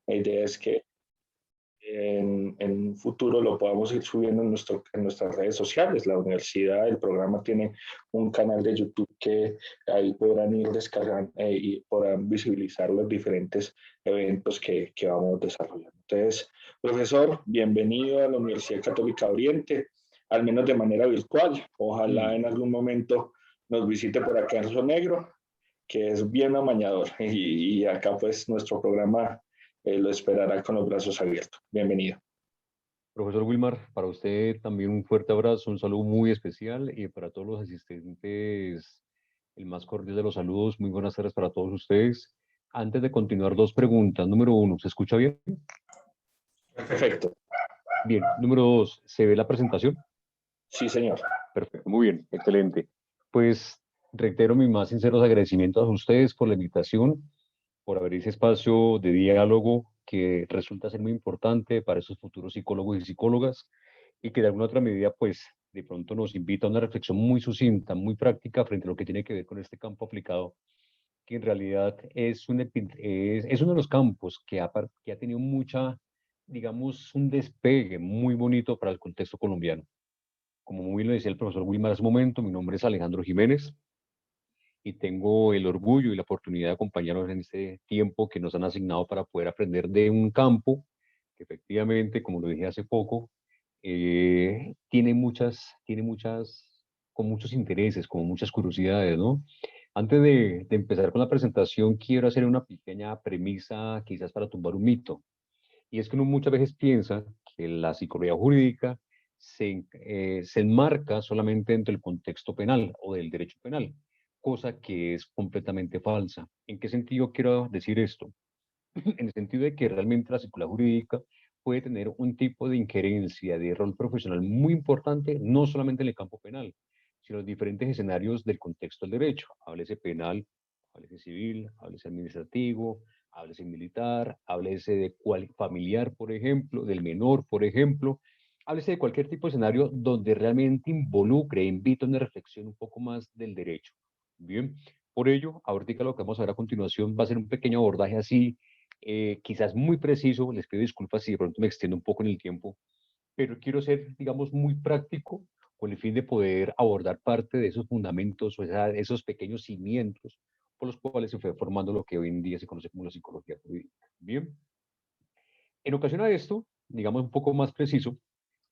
La idea es que en un futuro lo podamos ir subiendo en nuestras redes sociales. La universidad, el programa tiene un canal de YouTube que ahí podrán ir descargando y podrán visibilizar los diferentes eventos que vamos desarrollando. Entonces, profesor, bienvenido a la Universidad Católica Oriente, al menos de manera virtual. Ojalá en algún momento nos visite por acá en Río Negro, que es bien amañador. Y acá pues nuestro programa lo esperará con los brazos abiertos. Bienvenido. Profesor Wilmar, para usted también un fuerte abrazo, un saludo muy especial y para todos los asistentes, el más cordial de los saludos. Muy buenas tardes para todos ustedes. Antes de continuar, dos preguntas. Número uno, ¿se escucha bien? Perfecto. Bien. Número dos, ¿se ve la presentación? Sí, señor. Perfecto, muy bien, excelente. Pues reitero mis más sinceros agradecimientos a ustedes por la invitación, por abrir ese espacio de diálogo que resulta ser muy importante para esos futuros psicólogos y psicólogas y que de alguna otra medida, pues, de pronto nos invita a una reflexión muy sucinta, muy práctica frente a lo que tiene que ver con este campo aplicado, que en realidad es uno de los campos que ha tenido mucha, digamos, un despegue muy bonito para el contexto colombiano. Como muy bien lo decía el profesor Wilmar hace un momento, mi nombre es Alejandro Jiménez y tengo el orgullo y la oportunidad de acompañarnos en este tiempo que nos han asignado para poder aprender de un campo que efectivamente, como lo dije hace poco, con muchos intereses, con muchas curiosidades, ¿no? Antes de empezar con la presentación, quiero hacer una pequeña premisa, quizás para tumbar un mito. Y es que uno muchas veces piensa que la psicología jurídica se enmarca solamente dentro del contexto penal o del derecho penal, cosa que es completamente falsa. ¿En qué sentido quiero decir esto? En el sentido de que realmente la psicología jurídica puede tener un tipo de injerencia, de rol profesional muy importante, no solamente en el campo penal, sino en diferentes escenarios del contexto del derecho. Háblese penal, háblese civil, háblese administrativo, háblese militar, háblese de familiar, por ejemplo, del menor, por ejemplo. Háblese de cualquier tipo de escenario donde realmente involucre, invita a una reflexión un poco más del derecho. Bien, por ello, ahorita lo que vamos a ver a continuación va a ser un pequeño abordaje así quizás muy preciso, les pido disculpas si de pronto me extiendo un poco en el tiempo, pero quiero ser, digamos, muy práctico con el fin de poder abordar parte de esos fundamentos o esos pequeños cimientos por los cuales se fue formando lo que hoy en día se conoce como la psicología jurídica. Bien, en ocasión a esto, digamos un poco más preciso,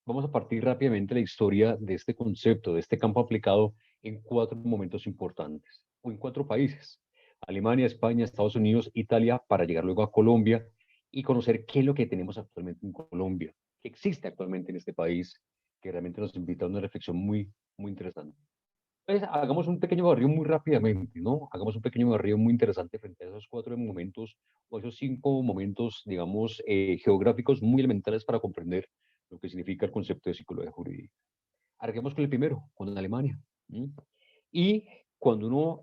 vamos a partir rápidamente de la historia de este concepto, de este campo aplicado en cuatro momentos importantes, o en cuatro países: Alemania, España, Estados Unidos, Italia, para llegar luego a Colombia y conocer qué es lo que tenemos actualmente en Colombia, qué existe actualmente en este país, que realmente nos invita a una reflexión muy, muy interesante. Entonces, hagamos un pequeño barrio muy rápidamente, ¿no? Hagamos un pequeño barrio muy interesante frente a esos cuatro momentos o esos cinco momentos, digamos, geográficos muy elementales para comprender lo que significa el concepto de psicología jurídica. Arranquemos con el primero, con Alemania. ¿M? Y cuando uno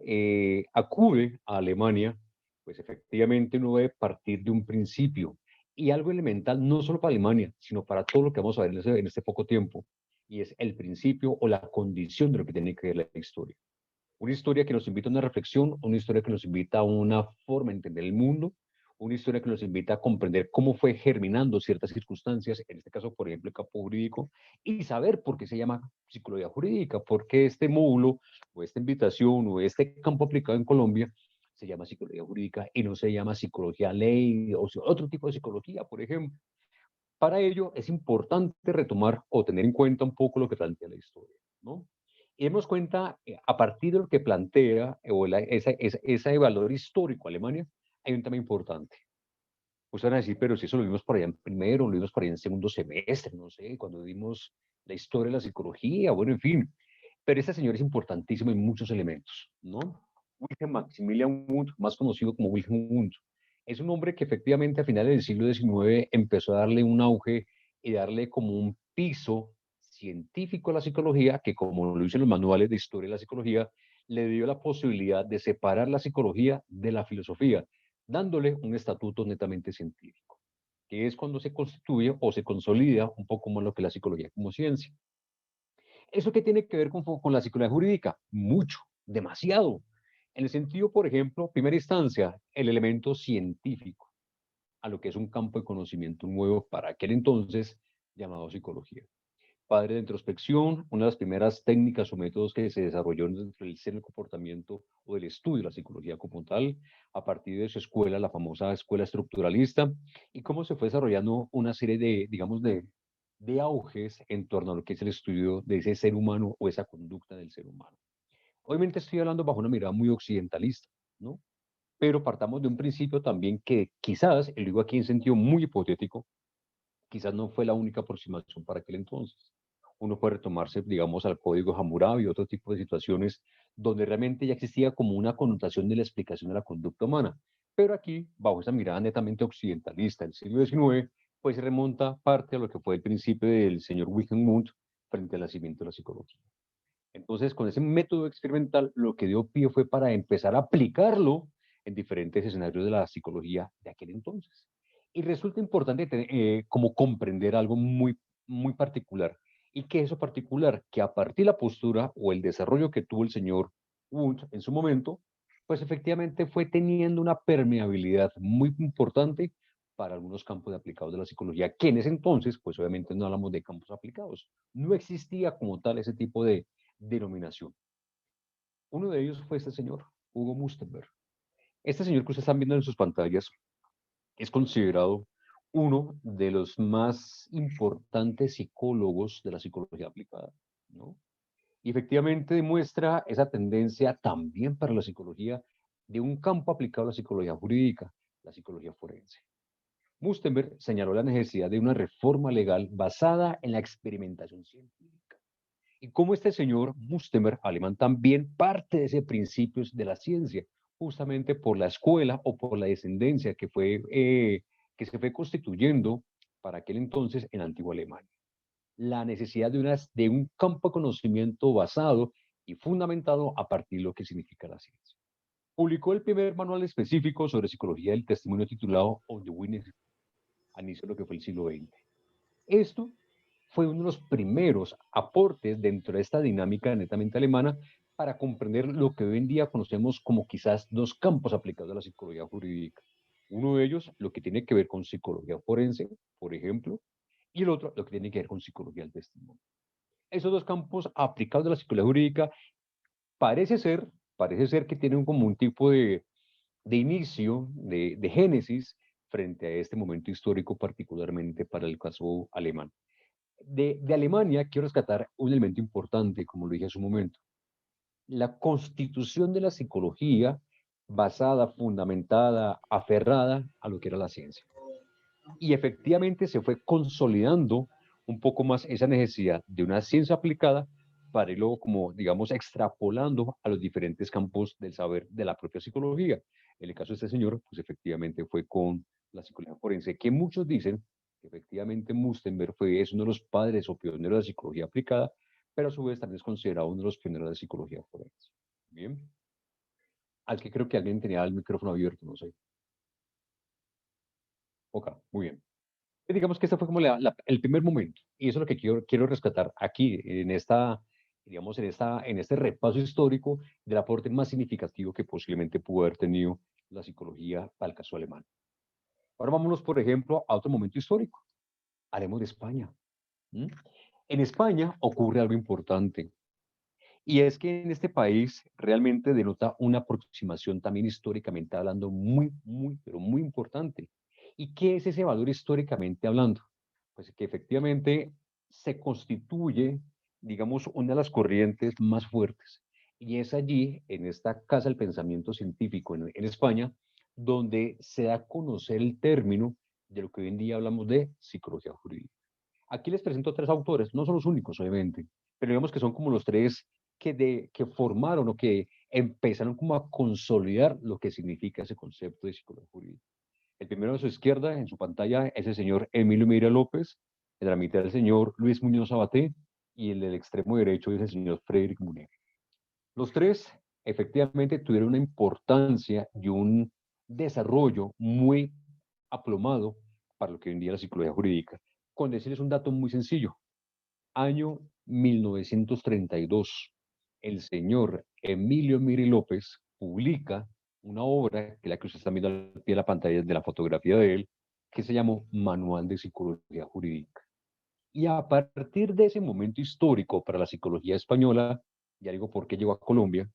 acude a Alemania, pues efectivamente uno debe partir de un principio y algo elemental, no solo para Alemania, sino para todo lo que vamos a ver en este poco tiempo, y es el principio o la condición de lo que tiene que ver la historia. Una historia que nos invita a una reflexión, una historia que nos invita a una forma de entender el mundo, una historia que nos invita a comprender cómo fue germinando ciertas circunstancias, en este caso, por ejemplo, el campo jurídico, y saber por qué se llama psicología jurídica, por qué este módulo, o esta invitación, o este campo aplicado en Colombia, se llama psicología jurídica y no se llama psicología ley o otro tipo de psicología, por ejemplo. Para ello es importante retomar o tener en cuenta un poco lo que plantea la historia, ¿no? Y demos cuenta, a partir de lo que plantea ese valor histórico Alemania, hay un tema importante. Ustedes van a decir, pero si eso lo vimos por allá en primero, lo vimos por allá en segundo semestre, no sé, cuando vimos la historia de la psicología, bueno, en fin. Pero este señor es importantísimo en muchos elementos, ¿no? Wilhelm Maximilian Wundt, más conocido como Wilhelm Wundt, es un hombre que efectivamente a finales del siglo XIX empezó a darle un auge y darle como un piso científico a la psicología, que como lo dicen los manuales de historia de la psicología, le dio la posibilidad de separar la psicología de la filosofía, dándole un estatuto netamente científico, que es cuando se constituye o se consolida un poco más lo que es la psicología como ciencia. ¿Eso qué tiene que ver con la psicología jurídica? Mucho, demasiado. En el sentido, por ejemplo, primera instancia, el elemento científico. a lo que es un campo de conocimiento nuevo para aquel entonces llamado psicología. Padre de introspección, una de las primeras técnicas o métodos que se desarrolló dentro del ser el comportamiento o del estudio de la psicología como tal, a partir de su escuela, la famosa escuela estructuralista, y cómo se fue desarrollando una serie de, digamos, de auges en torno a lo que es el estudio de ese ser humano o esa conducta del ser humano. Obviamente estoy hablando bajo una mirada muy occidentalista, ¿no? Pero partamos de un principio también que quizás, y lo digo aquí en sentido muy hipotético, quizás no fue la única aproximación para aquel entonces. Uno puede retomarse, digamos, al código Hammurabi y otro tipo de situaciones donde realmente ya existía como una connotación de la explicación de la conducta humana. Pero aquí, bajo esa mirada netamente occidentalista del siglo XIX, pues se remonta parte a lo que fue el principio del señor Wilhelm Wundt frente al nacimiento de la psicología. Entonces, con ese método experimental, lo que dio pie fue para empezar a aplicarlo en diferentes escenarios de la psicología de aquel entonces. Y resulta importante como comprender algo muy, muy particular. ¿Y qué es eso particular? Que a partir de la postura o el desarrollo que tuvo el señor Wundt en su momento, pues efectivamente fue teniendo una permeabilidad muy importante para algunos campos de aplicados de la psicología, que en ese entonces, pues obviamente no hablamos de campos aplicados. No existía como tal ese tipo de denominación. Uno de ellos fue este señor, Hugo Mustenberg. Este señor que ustedes están viendo en sus pantallas es considerado uno de los más importantes psicólogos de la psicología aplicada, ¿no? Y efectivamente demuestra esa tendencia también para la psicología de un campo aplicado a la psicología jurídica, la psicología forense. Mustenberg señaló la necesidad de una reforma legal basada en la experimentación científica. Y cómo este señor Mustemer, alemán, también parte de ese principio de la ciencia, justamente por la escuela o por la descendencia que se fue constituyendo para aquel entonces en Antigua Alemania. La necesidad de un campo de conocimiento basado y fundamentado a partir de lo que significa la ciencia. Publicó el primer manual específico sobre psicología del testimonio titulado On the Witness a inicio de lo que fue el siglo XX. Esto fue uno de los primeros aportes dentro de esta dinámica netamente alemana para comprender lo que hoy en día conocemos como quizás dos campos aplicados a la psicología jurídica. Uno de ellos, lo que tiene que ver con psicología forense, por ejemplo, y el otro, lo que tiene que ver con psicología del testimonio. Esos dos campos aplicados a la psicología jurídica parece ser, parece ser que tienen como un tipo de inicio, de génesis, frente a este momento histórico, particularmente para el caso alemán. De Alemania quiero rescatar un elemento importante, como lo dije hace un momento. La constitución de la psicología basada, fundamentada, aferrada a lo que era la ciencia. Y efectivamente se fue consolidando un poco más esa necesidad de una ciencia aplicada para irlo como, digamos, extrapolando a los diferentes campos del saber de la propia psicología. En el caso de este señor, pues efectivamente fue con la psicología forense, que muchos dicen que efectivamente Mustenberg es uno de los padres o pioneros de la psicología aplicada, pero a su vez también es considerado uno de los pioneros de la psicología forense. Bien, al que creo que alguien tenía el micrófono abierto, no sé. Ok, muy bien. Digamos que este fue como el primer momento, y eso es lo que quiero rescatar aquí, en esta, digamos, en este repaso histórico del aporte más significativo que posiblemente pudo haber tenido la psicología para el caso alemán. Ahora vámonos, por ejemplo, a otro momento histórico. Hablemos de España. ¿Mm? En España ocurre algo importante, y es que en este país realmente denota una aproximación también históricamente hablando muy, muy, pero muy importante. ¿Y qué es ese valor históricamente hablando? Pues que efectivamente se constituye, digamos, una de las corrientes más fuertes. Y es allí, en esta Casa del Pensamiento Científico en España, donde se da a conocer el término de lo que hoy en día hablamos de psicología jurídica. Aquí les presento tres autores, no son los únicos, obviamente, pero digamos que son como los tres que formaron o que empezaron como a consolidar lo que significa ese concepto de psicología jurídica. El primero a su izquierda, en su pantalla, es el señor Emilio Mira López, en la mitad el señor Luis Muñoz Sabaté y el del extremo derecho es el señor Frederick Munet. Los tres efectivamente tuvieron una importancia y un desarrollo muy aplomado para lo que hoy en día es la psicología jurídica. Con decirles un dato muy sencillo, año 1932, el señor Emilio Miri López publica una obra, que es la que usted está viendo al pie de la pantalla de la fotografía de él, que se llamó Manual de Psicología Jurídica. Y a partir de ese momento histórico para la psicología española, ya digo por qué llegó a Colombia,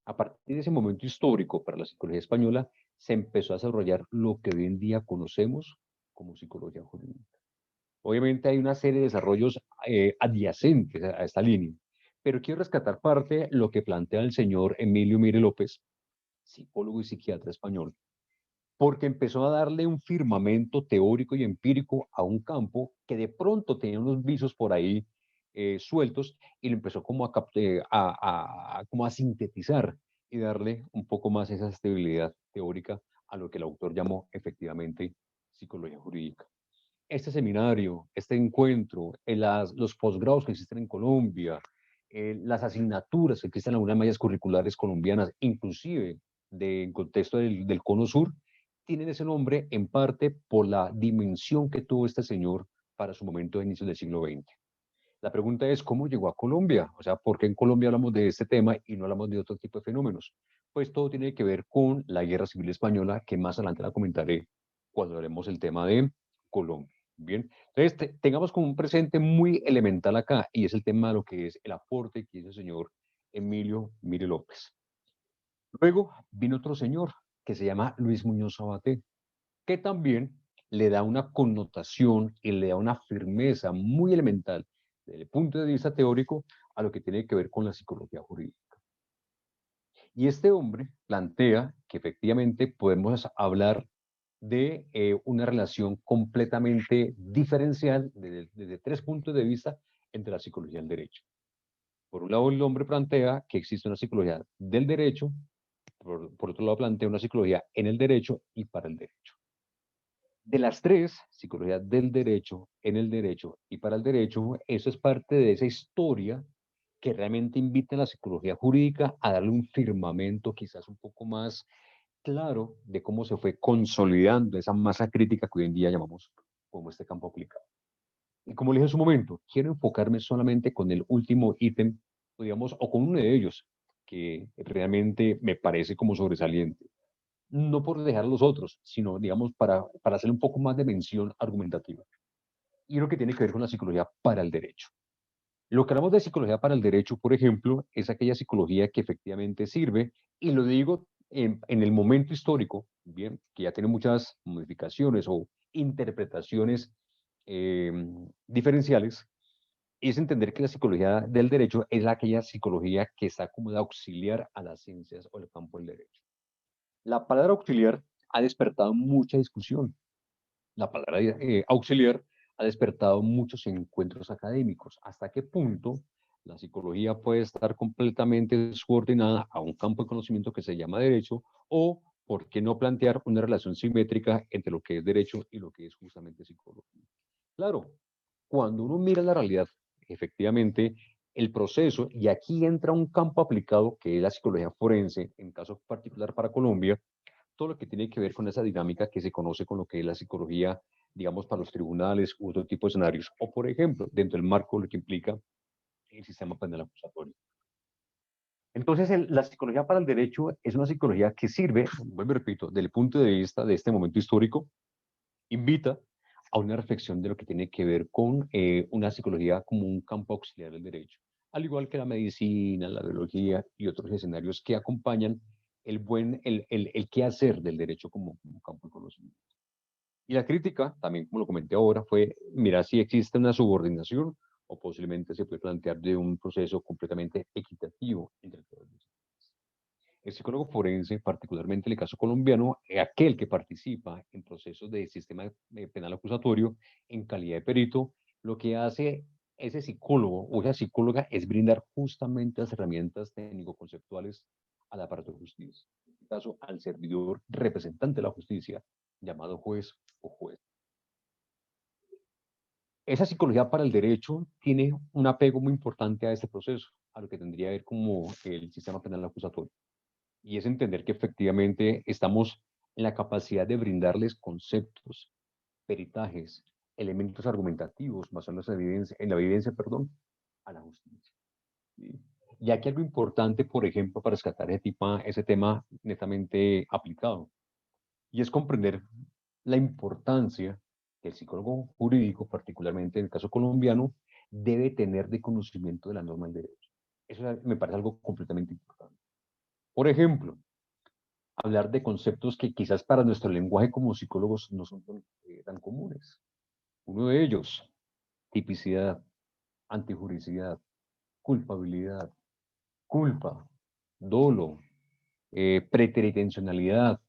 a partir de ese momento histórico para la psicología española, se empezó a desarrollar lo que hoy en día conocemos como psicología jurídica. Obviamente hay una serie de desarrollos adyacentes a esta línea, pero quiero rescatar parte de lo que plantea el señor Emilio Mire López, psicólogo y psiquiatra español, porque empezó a darle un firmamento teórico y empírico a un campo que de pronto tenía unos visos por ahí sueltos y lo empezó como como a sintetizar y darle un poco más esa estabilidad teórica a lo que el autor llamó efectivamente psicología jurídica. Este seminario, este encuentro, los posgrados que existen en Colombia, las asignaturas que existen en algunas mallas curriculares colombianas, inclusive en contexto del Cono Sur, tienen ese nombre en parte por la dimensión que tuvo este señor para su momento de inicio del siglo XX. La pregunta es, ¿cómo llegó a Colombia? O sea, ¿por qué en Colombia hablamos de este tema y no hablamos de otro tipo de fenómenos? Pues todo tiene que ver con la Guerra Civil Española, que más adelante la comentaré cuando haremos el tema de Colombia. Bien, entonces tengamos como un presente muy elemental acá, y es el tema de lo que es el aporte que hizo el señor Emilio Mire López. Luego vino otro señor que se llama Luis Muñoz Sabaté, que también le da una connotación y le da una firmeza muy elemental desde el punto de vista teórico a lo que tiene que ver con la psicología jurídica. Y este hombre plantea que efectivamente podemos hablar de una relación completamente diferencial desde tres puntos de vista entre la psicología y el derecho. Por un lado, el hombre plantea que existe una psicología del derecho, por otro lado plantea una psicología en el derecho y para el derecho. De las tres, psicología del derecho, en el derecho y para el derecho, eso es parte de esa historia que realmente invita a la psicología jurídica a darle un firmamento quizás un poco más claro de cómo se fue consolidando esa masa crítica que hoy en día llamamos como este campo aplicado. Y como le dije en su momento, quiero enfocarme solamente con el último ítem, digamos, o con uno de ellos, que realmente me parece como sobresaliente. No por dejar a los otros, sino, digamos, para hacer un poco más de mención argumentativa. Y lo que tiene que ver con la psicología para el derecho. Lo que hablamos de psicología para el derecho, por ejemplo, es aquella psicología que efectivamente sirve, y lo digo en el momento histórico, bien, que ya tiene muchas modificaciones o interpretaciones eh, diferenciales, es entender que la psicología del derecho es aquella psicología que está como de auxiliar a las ciencias o el campo del derecho. La palabra auxiliar ha despertado mucha discusión. La palabra auxiliar ha despertado muchos encuentros académicos. ¿Hasta qué punto la psicología puede estar completamente subordinada a un campo de conocimiento que se llama derecho? ¿O por qué no plantear una relación simétrica entre lo que es derecho y lo que es justamente psicología? Claro, cuando uno mira la realidad, efectivamente, el proceso, y aquí entra un campo aplicado que es la psicología forense, en caso particular para Colombia, todo lo que tiene que ver con esa dinámica que se conoce con lo que es la psicología, digamos, para los tribunales u otro tipo de escenarios, o por ejemplo, dentro del marco de lo que implica el sistema penal acusatorio. Entonces, la psicología para el derecho es una psicología que sirve, vuelvo y repito, desde el punto de vista de este momento histórico, invita a una reflexión de lo que tiene que ver con una psicología como un campo auxiliar del derecho, al igual que la medicina, la biología y otros escenarios que acompañan el quehacer del derecho como campo de conocimiento. Y la crítica, también como lo comenté ahora, fue mirar si existe una subordinación o posiblemente se puede plantear de un proceso completamente equitativo entre todos los. El psicólogo forense, particularmente en el caso colombiano, es aquel que participa en procesos de sistema penal acusatorio en calidad de perito, lo que hace ese psicólogo o esa psicóloga es brindar justamente las herramientas técnico-conceptuales al aparato de justicia, en este caso al servidor representante de la justicia, llamado juez o juez. Esa psicología para el derecho tiene un apego muy importante a este proceso, a lo que tendría que ver como el sistema penal acusatorio. Y es entender que efectivamente estamos en la capacidad de brindarles conceptos, peritajes, elementos argumentativos basados en la evidencia, perdón, a la justicia. ¿Sí? Y aquí algo importante, por ejemplo, para rescatar ese tema netamente aplicado, y es comprender la importancia que el psicólogo jurídico, particularmente en el caso colombiano, debe tener de conocimiento de la norma del derecho. Eso me parece algo completamente importante. Por ejemplo, hablar de conceptos que quizás para nuestro lenguaje como psicólogos no son tan comunes. Uno de ellos, tipicidad, antijuricidad, culpabilidad, culpa, dolo, preteritencionalidad,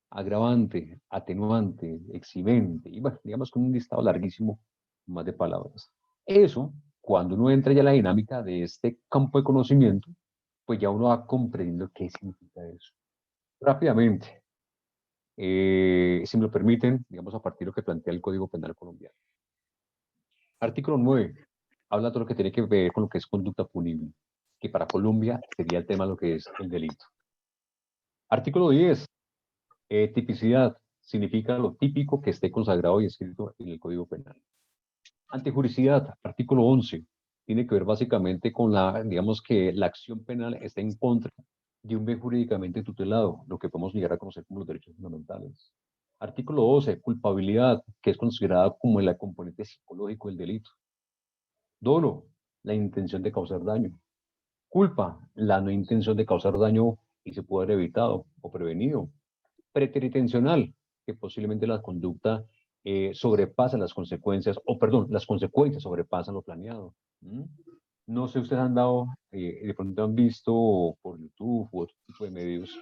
agravante, atenuante, eximente, y bueno, digamos con un listado larguísimo más de palabras. Eso, cuando uno entra ya a la dinámica de este campo de conocimiento, pues ya uno va comprendiendo qué significa eso. Rápidamente, si me lo permiten, digamos a partir de lo que plantea el Código Penal colombiano. Artículo 9 habla de todo lo que tiene que ver con lo que es conducta punible, que para Colombia sería el tema de lo que es el delito. Artículo 10, tipicidad, significa lo típico que esté consagrado y escrito en el Código Penal. Antijuricidad, artículo 11, tiene que ver básicamente con digamos que la acción penal está en contra de un bien jurídicamente tutelado, lo que podemos llegar a conocer como los derechos fundamentales. Artículo 12, culpabilidad, que es considerada como el componente psicológico del delito. Dolo, la intención de causar daño. Culpa, la no intención de causar daño y se puede haber evitado o prevenido. Preteritencional, que posiblemente la conducta sobrepasa las consecuencias, o perdón, las consecuencias sobrepasan lo planeado. ¿Mm? No sé, si ustedes han dado, de pronto han visto por YouTube u otro tipo de medios,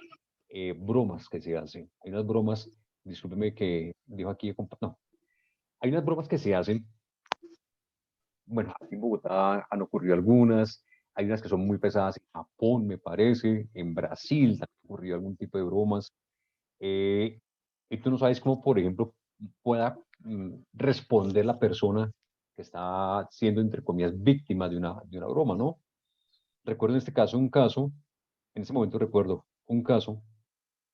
bromas que se hacen. Hay unas bromas, discúlpeme que dijo aquí, no, hay unas bromas que se hacen, bueno, aquí en Bogotá han ocurrido algunas, hay unas que son muy pesadas en Japón, me parece, en Brasil han ocurrido algún tipo de bromas, eh, y tú no sabes cómo, por ejemplo, pueda responder la persona que está siendo, entre comillas, víctima de una broma, ¿no? Recuerdo en este caso un caso, en ese momento recuerdo un caso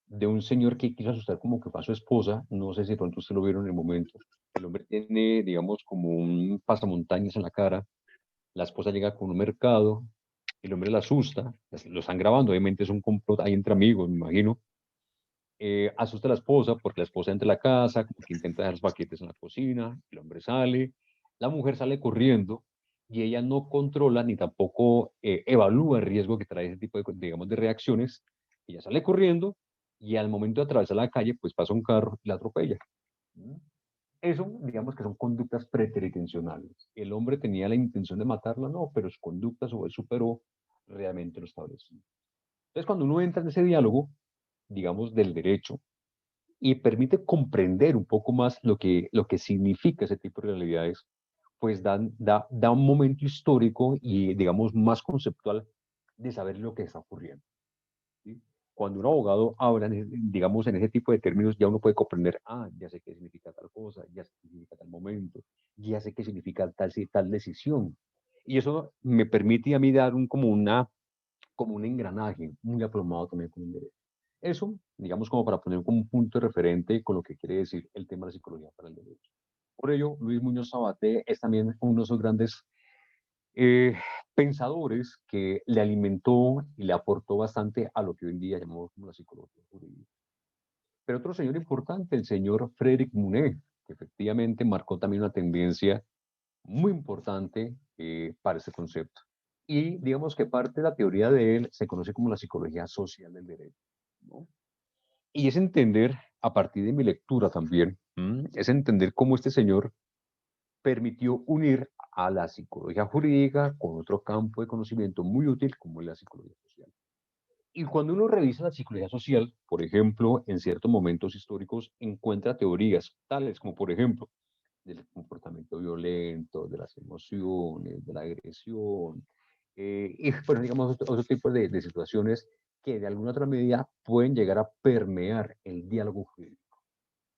de un señor que quiso asustar como que fue a su esposa, no sé si de pronto usted lo vieron en el momento, el hombre tiene, digamos, como un pasamontañas en la cara, la esposa llega con un mercado, el hombre la asusta, lo están grabando, obviamente es un complot ahí entre amigos, me imagino, asusta a la esposa porque la esposa entra a la casa, como que intenta dejar los paquetes en la cocina, el hombre sale, la mujer sale corriendo y ella no controla ni tampoco evalúa el riesgo que trae ese tipo de, digamos, de reacciones. Ella sale corriendo y al momento de atravesar la calle, pues pasa un carro y la atropella. ¿Mm? Eso, digamos que son conductas preteritencionales. El hombre tenía la intención de matarla, no, pero su conducta superó realmente lo establecido. Entonces, cuando uno entra en ese diálogo, digamos, del derecho, y permite comprender un poco más lo que significa ese tipo de realidades, pues da un momento histórico y, digamos, más conceptual de saber lo que está ocurriendo. ¿Sí? Cuando un abogado habla, digamos, en ese tipo de términos, ya uno puede comprender, ya sé qué significa tal cosa, ya sé qué significa tal momento, ya sé qué significa tal decisión. Y eso me permite a mí dar como un engranaje muy aplomado también con el derecho. Eso, digamos, como para poner como un punto de referente con lo que quiere decir el tema de la psicología para el derecho. Por ello, Luis Muñoz Sabaté es también uno de esos grandes eh, pensadores que le alimentó y le aportó bastante a lo que hoy en día llamamos como la psicología jurídica. Pero otro señor importante, el señor Frédéric Monet, que efectivamente marcó también una tendencia muy importante para este concepto. Y digamos que parte de la teoría de él se conoce como la psicología social del derecho, ¿no? Y es entender, a partir de mi lectura también, es entender cómo este señor permitió unir a la psicología jurídica con otro campo de conocimiento muy útil como es la psicología social. Y cuando uno revisa la psicología social, por ejemplo, en ciertos momentos históricos, encuentra teorías tales como, por ejemplo, del comportamiento violento, de las emociones, de la agresión, y bueno, digamos, otro tipo de situaciones que de alguna otra medida pueden llegar a permear el diálogo jurídico.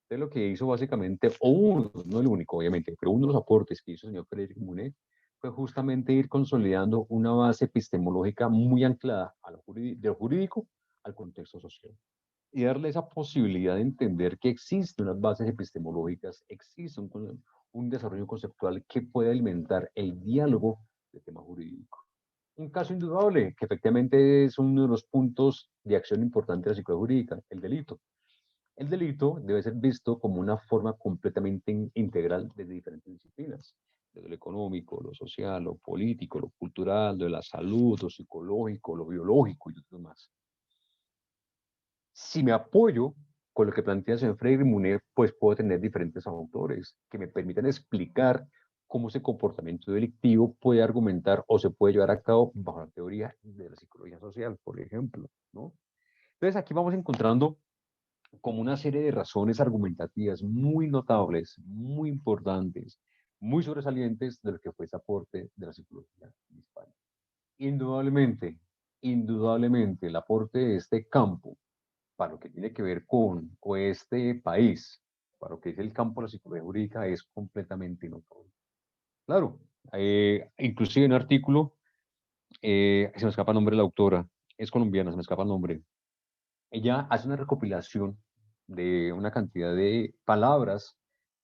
Entonces, lo que hizo básicamente, o uno, no el único, obviamente, pero uno de los aportes que hizo el señor Frédéric Monet fue justamente ir consolidando una base epistemológica muy anclada a de lo jurídico al contexto social y darle esa posibilidad de entender que existen unas bases epistemológicas, existe un desarrollo conceptual que puede alimentar el diálogo del tema jurídico. Un caso indudable, que efectivamente es uno de los puntos de acción importante de la psicología jurídica, el delito. El delito debe ser visto como una forma completamente integral desde diferentes disciplinas, desde lo económico, lo social, lo político, lo cultural, de la salud, lo psicológico, lo biológico y otros más. Si me apoyo con lo que plantea el señor Freire Munet, pues puedo tener diferentes autores que me permitan explicar cómo ese comportamiento delictivo puede argumentar o se puede llevar a cabo bajo la teoría de la psicología social, por ejemplo, ¿no? Entonces aquí vamos encontrando como una serie de razones argumentativas muy notables, muy importantes, muy sobresalientes de lo que fue ese aporte de la psicología en España. Indudablemente, indudablemente el aporte de este campo para lo que tiene que ver con este país, para lo que es el campo de la psicología jurídica, es completamente notorio. Claro, inclusive en un artículo, se me escapa el nombre de la autora, es colombiana, se me escapa el nombre. Ella hace una recopilación de una cantidad de palabras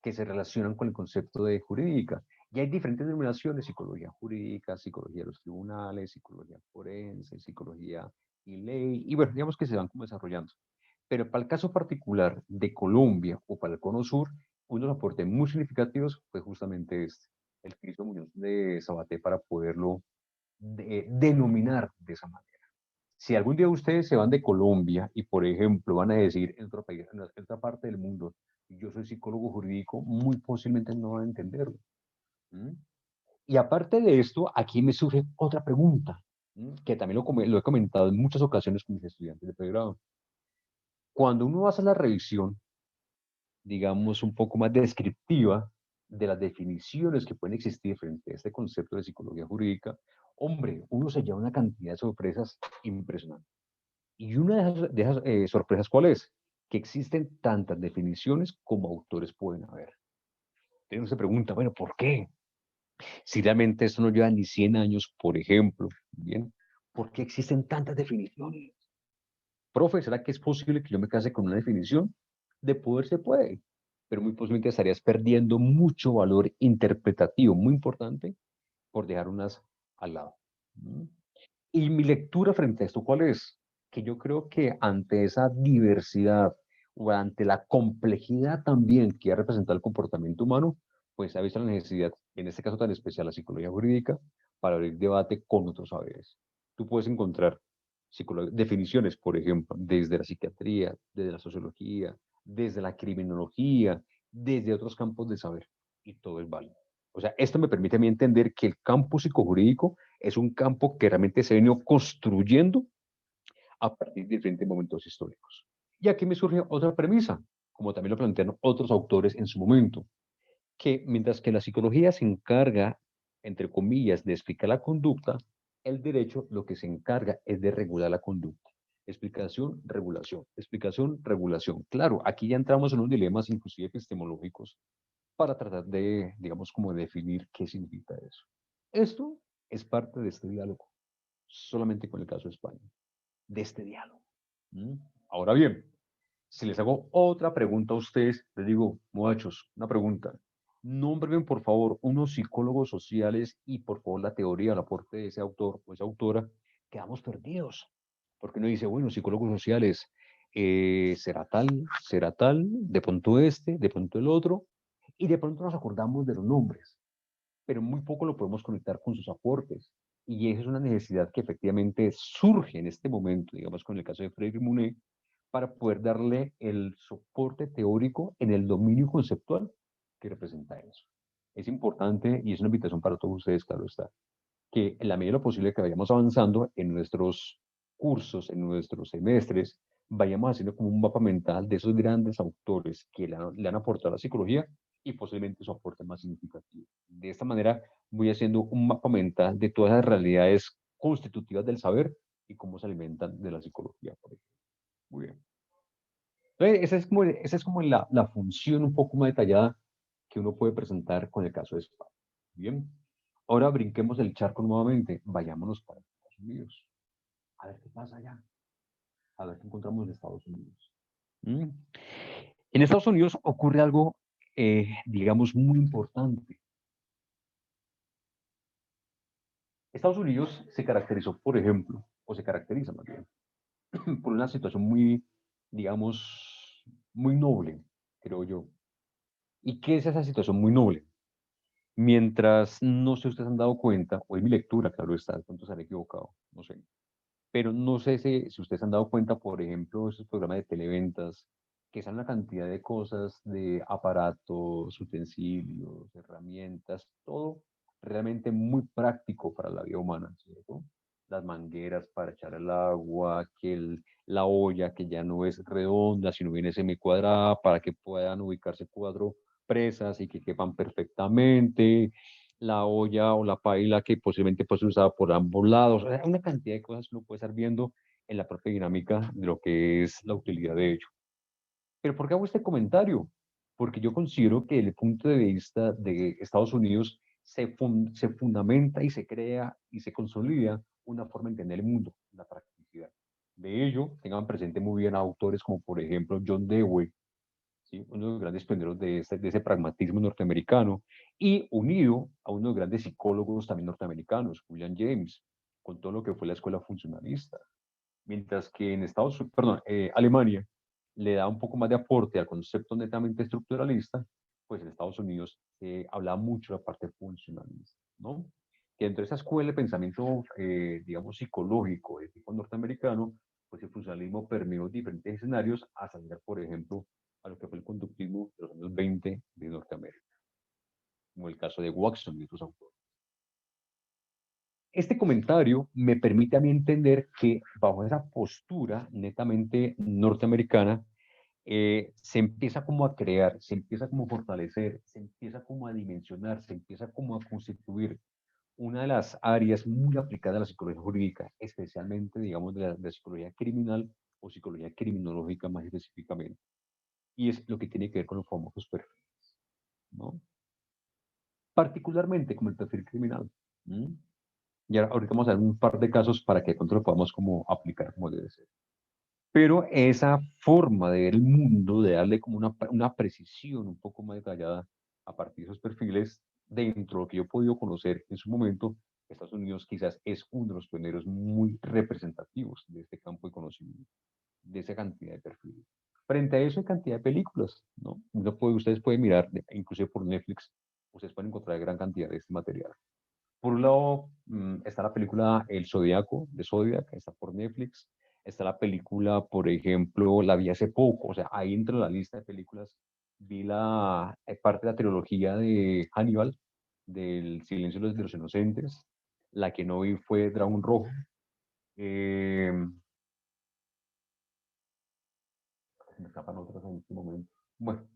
que se relacionan con el concepto de jurídica. Y hay diferentes denominaciones: psicología jurídica, psicología de los tribunales, psicología forense, psicología y ley, y bueno, digamos que se van como desarrollando. Pero para el caso particular de Colombia o para el Cono Sur, uno de los aportes muy significativos fue justamente este, el que hizo Muñoz de Sabaté para poderlo denominar de esa manera. Si algún día ustedes se van de Colombia y, por ejemplo, van a decir en otro país, en otra parte del mundo, yo soy psicólogo jurídico, muy posiblemente no van a entenderlo. ¿Mm? Y aparte de esto, aquí me surge otra pregunta, que también lo he comentado en muchas ocasiones con mis estudiantes de pregrado. Cuando uno hace la revisión, digamos, un poco más descriptiva de las definiciones que pueden existir frente a este concepto de psicología jurídica, hombre, uno se lleva una cantidad de sorpresas impresionantes. Y una de esas sorpresas, ¿cuál es? Que existen tantas definiciones como autores pueden haber. Entonces uno se pregunta, bueno, ¿por qué? Si realmente esto no lleva ni 100 años, por ejemplo, ¿bien? ¿Por qué existen tantas definiciones? Profe, ¿será que es posible que yo me case con una definición? De poder se puede, pero muy posiblemente estarías perdiendo mucho valor interpretativo, muy importante, por dejar unas al lado. ¿Mm? Y mi lectura frente a esto, ¿cuál es? Que yo creo que ante esa diversidad o ante la complejidad también que ha representado el comportamiento humano, pues se ha visto la necesidad, en este caso tan especial, la psicología jurídica, para abrir debate con otros saberes. Tú puedes encontrar definiciones, por ejemplo, desde la psiquiatría, desde la sociología, desde la criminología, desde otros campos de saber, y todo es válido. O sea, esto me permite a mí entender que el campo psicojurídico es un campo que realmente se ha venido construyendo a partir de diferentes momentos históricos. Y aquí me surge otra premisa, como también lo plantearon otros autores en su momento, que mientras que la psicología se encarga, entre comillas, de explicar la conducta, el derecho lo que se encarga es de regular la conducta. Explicación, regulación, explicación, regulación. Claro, aquí ya entramos en unos dilemas inclusive epistemológicos para tratar de, digamos, como definir qué significa eso. Esto es parte de este diálogo, solamente con el caso de España, de este diálogo. ¿Mm? Ahora bien, si les hago otra pregunta a ustedes, les digo, muchachos, una pregunta. Nómbrenme, por favor, unos psicólogos sociales y, por favor, la teoría, el aporte de ese autor o esa autora. Quedamos perdidos. Porque uno dice, bueno, psicólogos sociales, será tal, de pronto este, de pronto el otro, y de pronto nos acordamos de los nombres, pero muy poco lo podemos conectar con sus aportes. Y esa es una necesidad que efectivamente surge en este momento, digamos, con el caso de Freire Munet, para poder darle el soporte teórico en el dominio conceptual que representa eso. Es importante y es una invitación para todos ustedes, claro está, que en la medida de lo posible que vayamos avanzando en nuestros cursos, en nuestros semestres, vayamos haciendo como un mapa mental de esos grandes autores que le han aportado a la psicología y posiblemente su aporte más significativo. De esta manera voy haciendo un mapa mental de todas las realidades constitutivas del saber y cómo se alimentan de la psicología, por ejemplo. Muy bien. Entonces, esa es como la función un poco más detallada que uno puede presentar con el caso de España. Bien. Ahora brinquemos el charco nuevamente. Vayámonos para Estados Unidos. A ver qué pasa allá. A ver qué encontramos en Estados Unidos. ¿Mm? En Estados Unidos ocurre algo, digamos, muy importante. Estados Unidos se caracterizó, por ejemplo, o se caracteriza más bien, por una situación muy, digamos, muy noble, creo yo. ¿Y qué es esa situación muy noble? Mientras, no sé si ustedes han dado cuenta, o es mi lectura, claro está, de pronto estaré equivocado, no sé, pero no sé si ustedes han dado cuenta, por ejemplo, esos programas de televentas, que son una cantidad de cosas, de aparatos, utensilios, herramientas, todo realmente muy práctico para la vida humana, ¿cierto? Las mangueras para echar el agua, la olla que ya no es redonda, sino viene semicuadrada para que puedan ubicarse cuatro presas y que quepan perfectamente, la olla o la paila que posiblemente puede ser usada por ambos lados. Hay una cantidad de cosas que uno puede estar viendo en la propia dinámica de lo que es la utilidad de ello. ¿Pero por qué hago este comentario? Porque yo considero que desde el punto de vista de Estados Unidos se fundamenta y se crea y se consolida una forma de entender el mundo, la practicidad. De ello, tengan presente muy bien autores como por ejemplo John Dewey, ¿sí? Uno de los grandes pioneros de ese pragmatismo norteamericano, y unido a uno de los grandes psicólogos también norteamericanos, William James, con todo lo que fue la escuela funcionalista. Mientras que en Alemania le da un poco más de aporte al concepto netamente estructuralista, pues en Estados Unidos se habla mucho de la parte funcionalista, ¿no? Que dentro de esa escuela de pensamiento, digamos, psicológico de tipo norteamericano, pues el funcionalismo permeó diferentes escenarios hasta llegar, por ejemplo, a lo que fue el conductismo de los años 20 de Norteamérica, como el caso de Watson y otros autores. Este comentario me permite a mí entender que bajo esa postura netamente norteamericana, se empieza como a crear, se empieza como a fortalecer, se empieza como a dimensionar, se empieza como a constituir una de las áreas muy aplicadas a la psicología jurídica, especialmente, digamos, de la psicología criminal o psicología criminológica más específicamente. Y es lo que tiene que ver con los famosos perfiles, ¿no? Particularmente como el perfil criminal. ¿Mm? Y ahorita vamos a ver un par de casos para que de pronto lo podamos como aplicar como debe ser. Pero esa forma de ver el mundo, de darle como una precisión un poco más detallada a partir de esos perfiles, dentro de lo que yo he podido conocer en su momento, Estados Unidos quizás es uno de los pioneros muy representativos de este campo de conocimiento, de esa cantidad de perfiles. Frente a eso hay cantidad de películas, ¿no? Ustedes pueden mirar, inclusive por Netflix, ustedes pueden encontrar gran cantidad de este material. Por un lado, está la película El Zodiaco, de Zodiac, está por Netflix. Está la película, por ejemplo, La vi hace poco, o sea, ahí entre la lista de películas vi la parte de la trilogía de Hannibal, del Silencio de los Inocentes. La que no vi fue Dragón Rojo. Eh, Se me escapan otras en este momento. Bueno,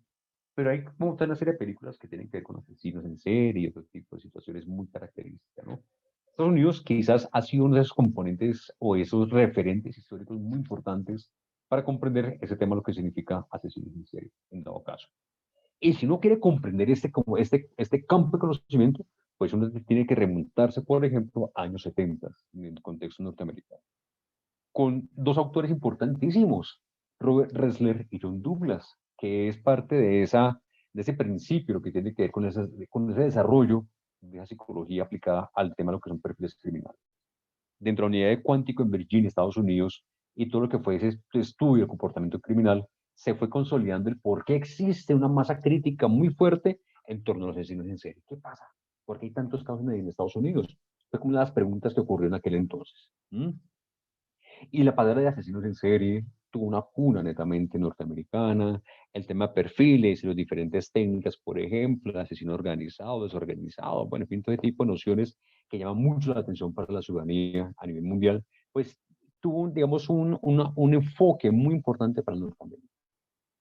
pero hay como toda una serie de películas que tienen que ver con asesinos en serie y otro tipo de situaciones muy características, ¿no? Estados Unidos quizás ha sido uno de esos componentes o esos referentes históricos muy importantes para comprender ese tema, lo que significa asesinos en serie, en dado caso. Y si uno quiere comprender este campo de conocimiento, pues uno tiene que remontarse, por ejemplo, a años 70 en el contexto norteamericano, con dos autores importantísimos, Robert Ressler y John Douglas, que es parte de ese principio, lo que tiene que ver con ese desarrollo de esa psicología aplicada al tema de lo que son perfiles criminales. Dentro de la unidad de cuántico en Virginia, Estados Unidos, y todo lo que fue ese estudio del comportamiento criminal, se fue consolidando el por qué existe una masa crítica muy fuerte en torno a los asesinos en serie. ¿Qué pasa? ¿Por qué hay tantos casos en Estados Unidos? Fue como las preguntas que ocurrieron en aquel entonces. ¿Mm? Y la palabra de asesinos en serie tuvo una cuna netamente norteamericana, el tema de perfiles y las diferentes técnicas, por ejemplo, el asesino organizado, desorganizado, bueno, en fin, todo ese tipo de nociones que llaman mucho la atención para la ciudadanía a nivel mundial, pues tuvo, digamos, un enfoque muy importante para Norteamérica,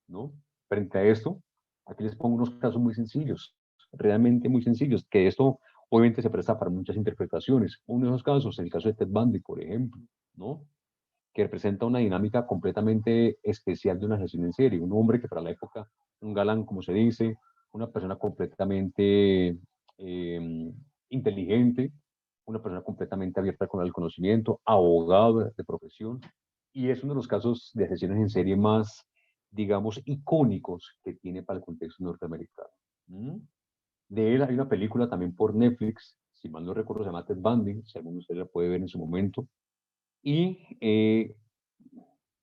¿no? Frente a esto, aquí les pongo unos casos muy sencillos, realmente muy sencillos, que esto obviamente se presta para muchas interpretaciones. Uno de esos casos, el caso de Ted Bundy, por ejemplo, ¿no? Que representa una dinámica completamente especial de una asesino en serie. Un hombre que para la época, un galán, como se dice, una persona completamente inteligente, una persona completamente abierta con el conocimiento, abogado de profesión, y es uno de los casos de asesinos en serie más, digamos, icónicos que tiene para el contexto norteamericano. ¿Mm? De él hay una película también por Netflix, si mal no recuerdo, se llama Ted Bundy, si alguno de ustedes la puede ver en su momento, y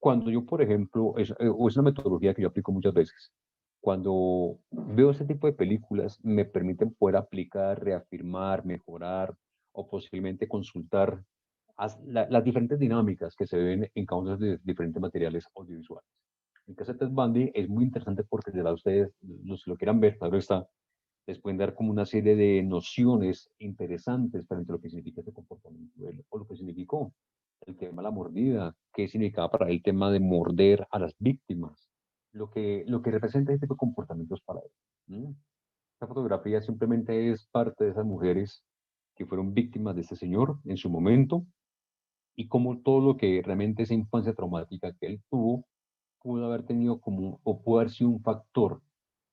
cuando yo, por ejemplo, es una metodología que yo aplico muchas veces. Cuando veo ese tipo de películas, me permiten poder aplicar, reafirmar, mejorar o posiblemente consultar las diferentes dinámicas que se ven en cada uno de los diferentes materiales audiovisuales. En caso de Ted Bundy es muy interesante porque de la ustedes, los que lo quieran ver, claro está, les pueden dar como una serie de nociones interesantes frente a lo que significa ese comportamiento de él, o lo que significó el tema de la mordida, qué significaba para él el tema de morder a las víctimas, lo que representa este tipo de comportamientos para él. ¿Mm? Esta fotografía simplemente es parte de esas mujeres que fueron víctimas de este señor en su momento y cómo todo lo que realmente esa infancia traumática que él tuvo pudo haber tenido como, o pudo haber sido un factor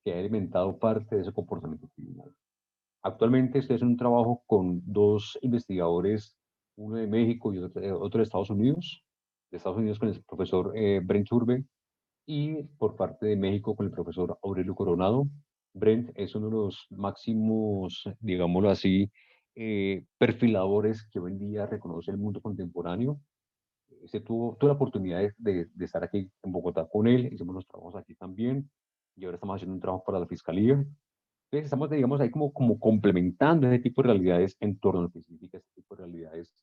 que ha alimentado parte de ese comportamiento criminal. Actualmente estoy haciendo un trabajo con dos investigadores, uno de México y otro de Estados Unidos con el profesor Brent Urbe y por parte de México con el profesor Aurelio Coronado. Brent es uno de los máximos, digámoslo así, perfiladores que hoy en día reconoce el mundo contemporáneo. Tuve la oportunidad de estar aquí en Bogotá con él, hicimos los trabajos aquí también y ahora estamos haciendo un trabajo para la Fiscalía. Entonces estamos, digamos, ahí como complementando ese tipo de realidades en torno a lo que significa ese tipo de realidades,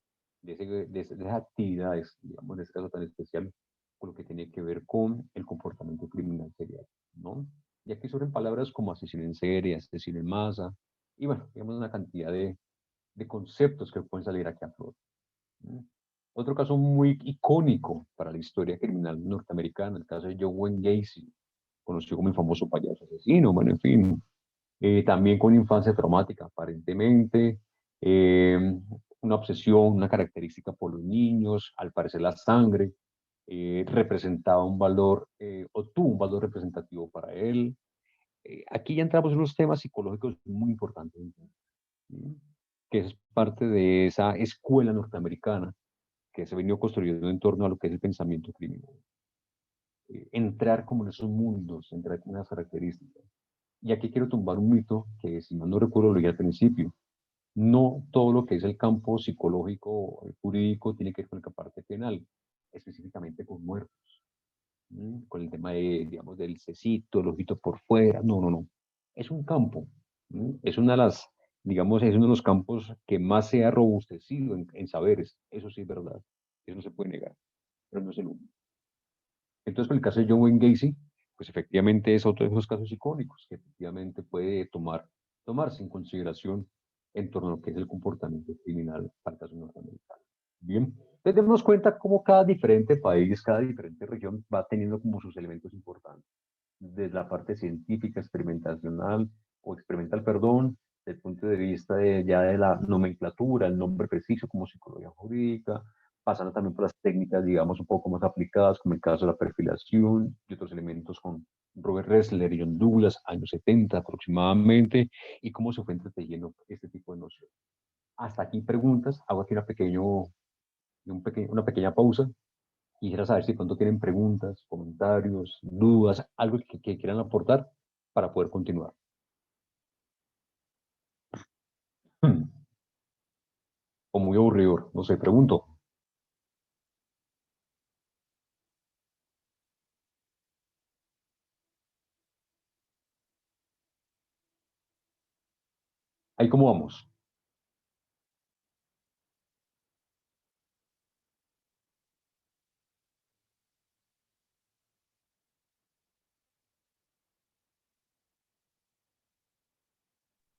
de esas actividades, digamos, en este caso tan especial, con lo que tiene que ver con el comportamiento criminal serial, ¿no? Y aquí surgen palabras como asesino en serie, asesino en masa, y bueno, digamos una cantidad de conceptos que pueden salir aquí a flor. ¿No? Otro caso muy icónico para la historia criminal norteamericana, el caso de Joe Wayne Gacy, conocido como el famoso payaso asesino, bueno, en fin, también con infancia traumática, aparentemente, una obsesión, una característica por los niños, al parecer la sangre, representaba un valor o tuvo un valor representativo para él. Aquí ya entramos en unos temas psicológicos muy importantes, ¿sí? Que es parte de esa escuela norteamericana que se ha venido construyendo en torno a lo que es el pensamiento criminal. Entrar como en esos mundos, entrar con esas características. Y aquí quiero tumbar un mito que, si mal no recuerdo, lo dije al principio. No todo lo que es el campo psicológico, jurídico, tiene que ver con la parte penal, específicamente con muertos, con el tema de, digamos, del cecito, el ojito por fuera. No, no, no. Es un campo. Es una de las, digamos, es uno de los campos que más se ha robustecido en saberes. Eso sí es verdad. Eso no se puede negar, pero no es el único. Entonces, con el caso de John Wayne Gacy, pues efectivamente es otro de esos casos icónicos que efectivamente puede tomarse en consideración en torno a lo que es el comportamiento criminal para el caso norteamericano. Bien, entonces démonos cuenta cómo cada diferente país, cada diferente región va teniendo como sus elementos importantes, desde la parte científica, experimentacional o experimental, perdón, desde el punto de vista ya de la nomenclatura, el nombre preciso como psicología jurídica, pasando también por las técnicas, digamos, un poco más aplicadas, como el caso de la perfilación y otros elementos con Robert Ressler y John Douglas, años 70 aproximadamente, y cómo se fue entretejiendo este tipo de nociones. Hasta aquí preguntas, hago aquí una pequeña pausa. Quisiera saber si de pronto tienen preguntas, comentarios, dudas, algo que quieran aportar para poder continuar. O muy aburridor, no sé, pregunto. Ahí cómo vamos.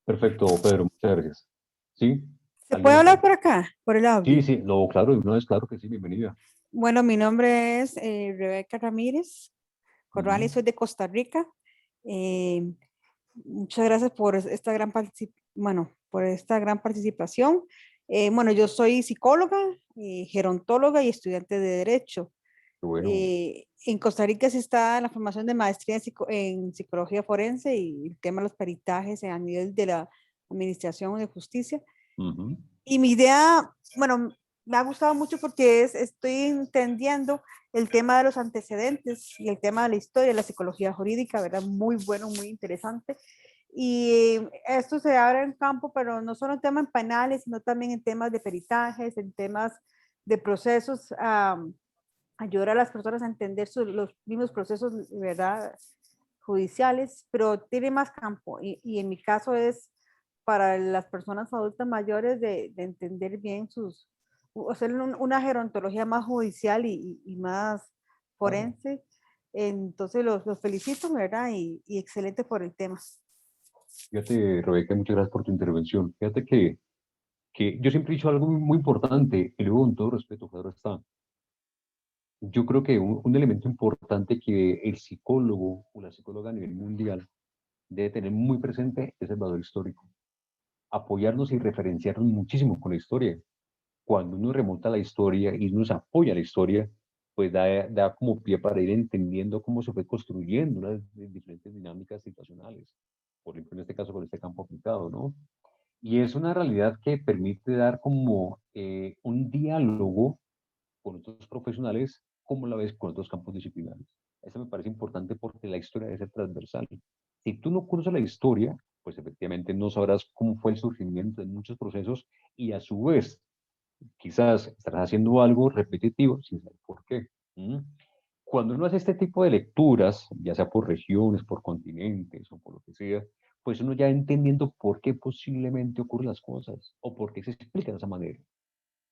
Perfecto, Pedro, muchas gracias. ¿Sí? ¿Se ¿Alguien puede más hablar ahí? por acá, por el Sí, audio? sí, no, claro, de una vez, claro que sí, bienvenida. Bueno, mi nombre es Rebeca Ramírez Ujú. Corrales, soy de Costa Rica. Eh, Muchas gracias por esta gran bueno, por esta gran participación. Bueno, yo soy psicóloga, gerontóloga y estudiante de Derecho. Qué bueno. En Costa Rica se está la formación de maestría en psicología forense y el tema de los peritajes a nivel de la Administración de Justicia. Ujú. Y mi idea, bueno, me ha gustado mucho porque estoy entendiendo el tema de los antecedentes y el tema de la historia, la psicología jurídica, ¿verdad? Muy bueno, muy interesante. Y esto se abre en campo, pero no solo en temas penales, sino también en temas de peritajes, en temas de procesos ayudar a las personas a entender los mismos procesos, ¿verdad? Judiciales, pero tiene más campo y en mi caso es para las personas adultas mayores de entender bien hacer una gerontología más judicial y más Claro. forense. Entonces los felicito, ¿verdad? Y excelente por el tema. Fíjate, Rebeca, muchas gracias por tu intervención. Fíjate que yo siempre he dicho algo muy, muy importante, y luego con todo respeto, claro está. Yo creo que un elemento importante que el psicólogo o la psicóloga a nivel mundial debe tener muy presente es el valor histórico. Apoyarnos y referenciarnos muchísimo con la historia. Cuando uno remonta la historia y uno se apoya a la historia, pues da como pie para ir entendiendo cómo se fue construyendo las diferentes dinámicas situacionales. Por ejemplo, en este caso con este campo aplicado, ¿no? Y es una realidad que permite dar como un diálogo con otros profesionales, como la ves con otros campos disciplinares. Eso me parece importante porque la historia debe ser transversal. Si tú no conoces la historia, pues efectivamente no sabrás cómo fue el surgimiento de muchos procesos y a su vez quizás estarás haciendo algo repetitivo sin saber por qué. ¿Mm? Cuando uno hace este tipo de lecturas, ya sea por regiones, por continentes o por lo que sea, pues uno ya entendiendo por qué posiblemente ocurren las cosas o por qué se explican de esa manera.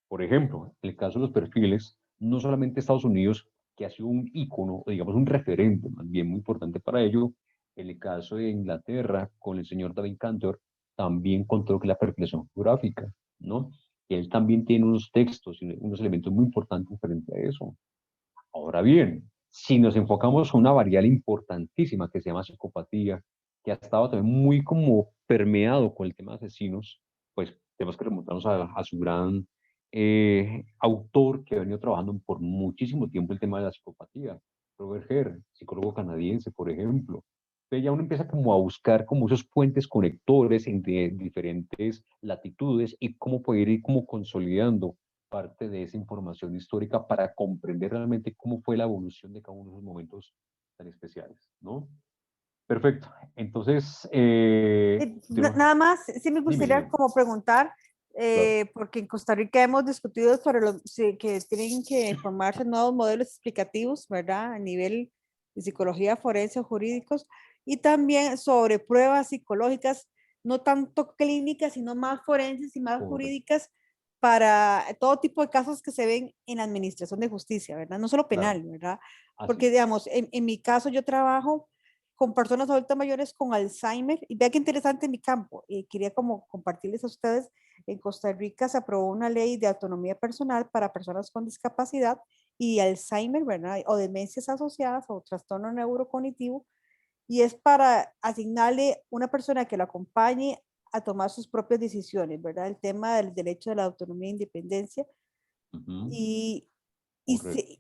Por ejemplo, en el caso de los perfiles, no solamente Estados Unidos, que ha sido un ícono, o digamos un referente más bien muy importante para ello, en el caso de Inglaterra, con el señor David Cantor, también contó que la perfilación geográfica, ¿no? Y él también tiene unos textos y unos elementos muy importantes frente a eso. Ahora bien, si nos enfocamos en una variable importantísima que se llama psicopatía, que ha estado también muy como permeado con el tema de asesinos, pues tenemos que remontarnos a su gran autor que ha venido trabajando por muchísimo tiempo el tema de la psicopatía, Robert Hare, psicólogo canadiense, por ejemplo. Entonces ya uno empieza como a buscar como esos puentes conectores entre diferentes latitudes y cómo poder ir como consolidando parte de esa información histórica para comprender realmente cómo fue la evolución de cada uno de esos momentos tan especiales, ¿no? Perfecto. Entonces, Nada más, sí me dime, gustaría dime. como preguntar, Claro. porque en Costa Rica hemos discutido sobre sí, que tienen que formarse nuevos modelos explicativos, ¿verdad? A nivel de psicología forense o jurídicos, y también sobre pruebas psicológicas, no tanto clínicas, sino más forenses y más Correcto. jurídicas para todo tipo de casos que se ven en la administración de justicia, ¿verdad? No solo Claro. penal, ¿verdad? Así Porque, es. digamos, en mi caso yo trabajo con personas adultas mayores con Alzheimer. Y vea qué interesante mi campo. Y quería como compartirles a ustedes, en Costa Rica se aprobó una ley de autonomía personal para personas con discapacidad y Alzheimer, ¿verdad? O demencias asociadas o trastorno neurocognitivo. Y es para asignarle una persona que lo acompañe a tomar sus propias decisiones, ¿verdad? El tema del derecho de la autonomía e independencia. Ujú. Y, y, Correcto. se-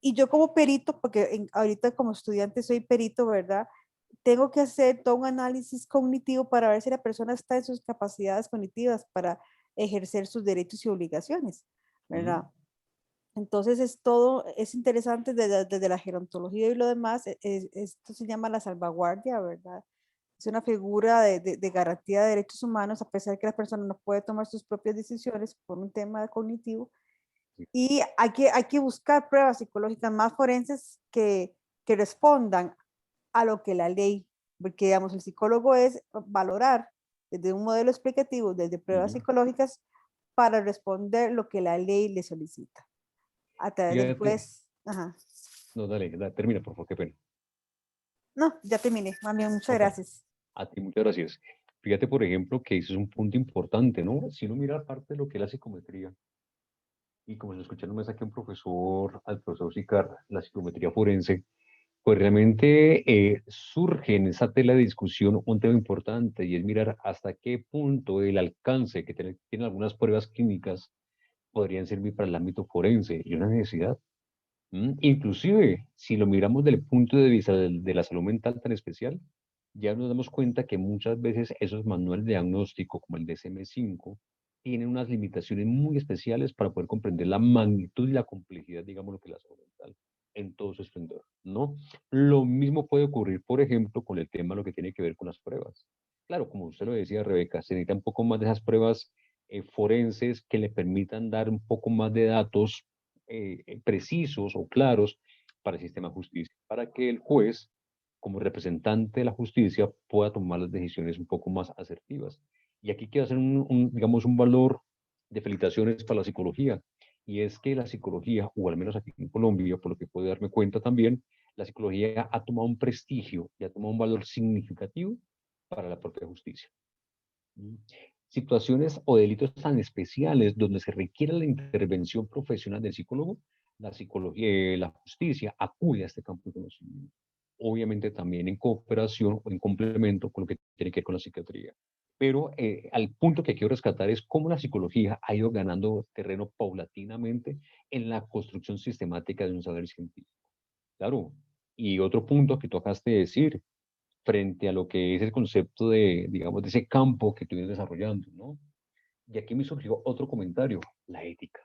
y yo como perito, porque ahorita como estudiante soy perito, ¿verdad? Tengo que hacer todo un análisis cognitivo para ver si la persona está en sus capacidades cognitivas para ejercer sus derechos y obligaciones, Ujú. ¿verdad? Entonces es todo, es interesante desde la gerontología y lo demás, esto se llama la salvaguardia, ¿verdad? Es una figura de garantía de derechos humanos, a pesar de que la persona no puede tomar sus propias decisiones por un tema cognitivo, y hay que buscar pruebas psicológicas más forenses que respondan a lo que la ley, porque digamos, el psicólogo es valorar desde un modelo explicativo, desde pruebas Ujú. psicológicas, para responder lo que la ley le solicita a través del Fíjate. juez. Ajá. No, dale, termina, por favor, qué pena. No, ya terminé. Mami, muchas Ok. gracias. A ti, muchas gracias. Fíjate, por ejemplo, que eso es un punto importante, ¿no? Si uno mira parte de lo que es la psicometría, y como se escucharon, me saqué un profesor, al profesor Sicar, la psicometría forense, pues realmente surge en esa tela de discusión un tema importante y es mirar hasta qué punto el alcance que tienen algunas pruebas clínicas podrían servir para el ámbito forense y una necesidad. Inclusive, si lo miramos del punto de vista de la salud mental tan especial, ya nos damos cuenta que muchas veces esos manuales de diagnóstico, como el DSM-5, tienen unas limitaciones muy especiales para poder comprender la magnitud y la complejidad, digamos, lo que es la salud mental en todo su esplendor, ¿no? Lo mismo puede ocurrir, por ejemplo, con el tema, lo que tiene que ver con las pruebas. Claro, como usted lo decía, Rebeca, se necesita un poco más de esas pruebas forenses que le permitan dar un poco más de datos precisos o claros para el sistema de justicia, para que el juez, como representante de la justicia, pueda tomar las decisiones un poco más asertivas. Y aquí quiero hacer digamos, un valor de felicitaciones para la psicología, y es que la psicología, o al menos aquí en Colombia, por lo que puedo darme cuenta también, la psicología ha tomado un prestigio y ha tomado un valor significativo para la propia justicia. Situaciones o delitos tan especiales donde se requiere la intervención profesional del psicólogo, la psicología, la justicia acude a este campo de conocimiento. Obviamente también en cooperación o en complemento con lo que tiene que ver con la psiquiatría. Pero al punto que quiero rescatar es cómo la psicología ha ido ganando terreno paulatinamente en la construcción sistemática de un saber científico. Claro. Y otro punto que tocaste decir, frente a lo que es el concepto de, digamos, de ese campo que tú vienes desarrollando, ¿no? Y aquí me surgió otro comentario, la ética.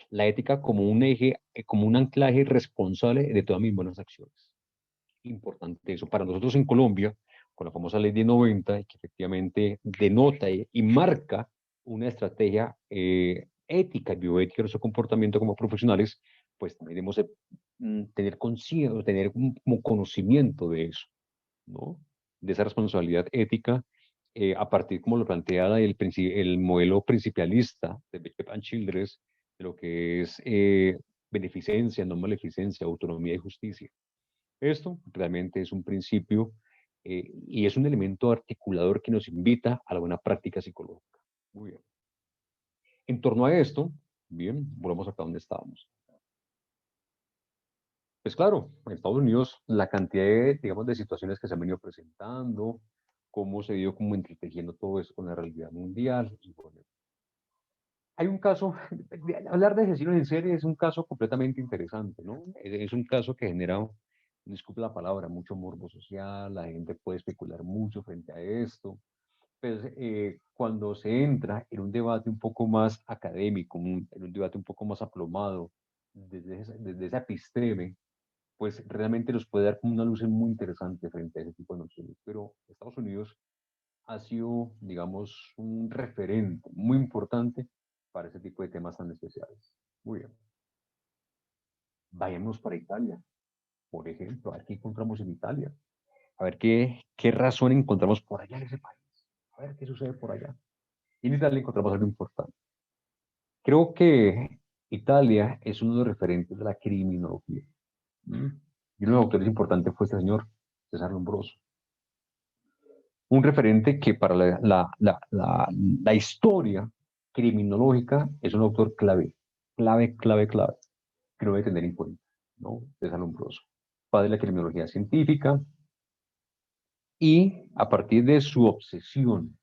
La ética como un eje, como un anclaje responsable de todas mis buenas acciones. Importante eso. Para nosotros en Colombia, con la famosa ley de 90, que efectivamente denota y marca una estrategia ética y bioética de nuestro comportamiento como profesionales, pues también debemos tener conciencia, tener como conocimiento de eso, ¿no? De esa responsabilidad ética, a partir, como lo plantea el modelo principialista de Beckett and Childress, de lo que es beneficencia, no maleficencia, autonomía y justicia. Esto realmente es un principio y es un elemento articulador que nos invita a la buena práctica psicológica. Muy bien. En torno a esto, bien, volvamos acá donde estábamos. Pues claro, en Estados Unidos la cantidad de, digamos, de situaciones que se han venido presentando, cómo se ha ido como entretejiendo todo eso con la realidad mundial. Y bueno, hay un caso, hablar de asesinos en serie es un caso completamente interesante, ¿no? Es un caso que genera, disculpe la palabra, mucho morbo social, la gente puede especular mucho frente a esto. Pues cuando se entra en un debate un poco más académico, en un debate un poco más aplomado, desde esa episteme, pues realmente nos puede dar como una luz muy interesante frente a ese tipo de nociones. Pero Estados Unidos ha sido, digamos, un referente muy importante para ese tipo de temas tan especiales. Muy bien. Vayamos para Italia, por ejemplo. A ver qué encontramos en Italia. A ver qué razón encontramos por allá en ese país. A ver qué sucede por allá. Y en Italia encontramos algo importante. Creo que Italia es uno de los referentes de la criminología. ¿Mm? Y uno de los autores importantes fue este señor, César Lombroso. Un referente que para la historia criminológica es un autor clave, clave, que no debe tener en cuenta, ¿no? César Lombroso, padre de la criminología científica, y a partir de su obsesión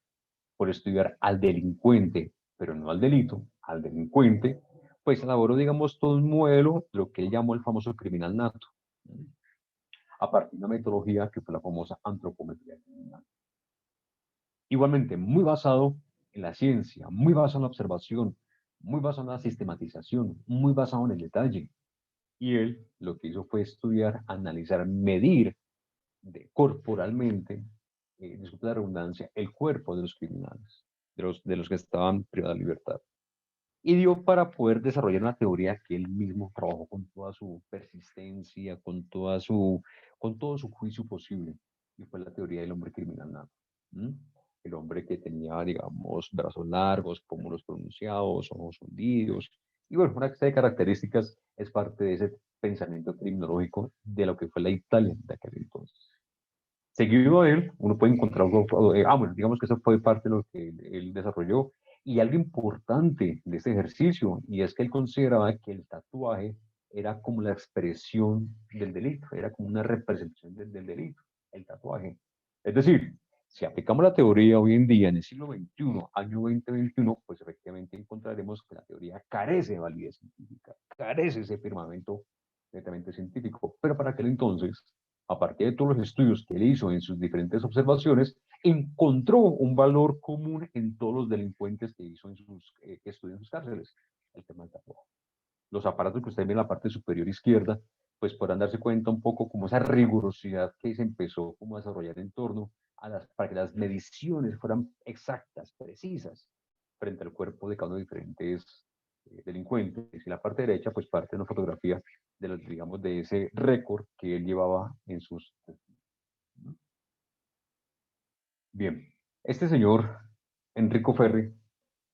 por estudiar al delincuente, pero no al delito, al delincuente, pues elaboró, digamos, todo un modelo de lo que él llamó el famoso criminal nato, ¿no? A partir de una metodología que fue la famosa antropometría criminal. Igualmente, muy basado en la ciencia, muy basado en la observación, muy basado en la sistematización, muy basado en el detalle. Y él lo que hizo fue estudiar, analizar, medir corporalmente, disculpe la redundancia, el cuerpo de los criminales, de los que estaban privados de libertad. Y dio para poder desarrollar una teoría que él mismo trabajó con toda su persistencia, con todo su juicio posible, y fue la teoría del hombre criminal nato. ¿Mm? El hombre que tenía, digamos, brazos largos, pómulos pronunciados, ojos hundidos, y bueno, una serie de características es parte de ese pensamiento criminológico de lo que fue la Italia de aquel entonces. Seguido a él, uno puede encontrar, bueno, digamos que eso fue parte de lo que él desarrolló. Y algo importante de este ejercicio, y es que él consideraba que el tatuaje era como la expresión del delito, era como una representación del delito, el tatuaje. Es decir, si aplicamos la teoría hoy en día, en el siglo XXI, año 2021, pues efectivamente encontraremos que la teoría carece de validez científica, carece de ese firmamento netamente científico. Pero para aquel entonces, a partir de todos los estudios que él hizo en sus diferentes observaciones, encontró un valor común en todos los delincuentes que hizo en sus estudios en sus cárceles, el tema del tatuaje. Los aparatos que usted ve en la parte superior izquierda, pues podrán darse cuenta un poco como esa rigurosidad que se empezó como a desarrollar en torno para que las mediciones fueran exactas, precisas, frente al cuerpo de cada uno de diferentes delincuentes, y la parte derecha, pues parte de una fotografía de, digamos, de ese récord que él llevaba en sus... Bien, este señor, Enrico Ferri,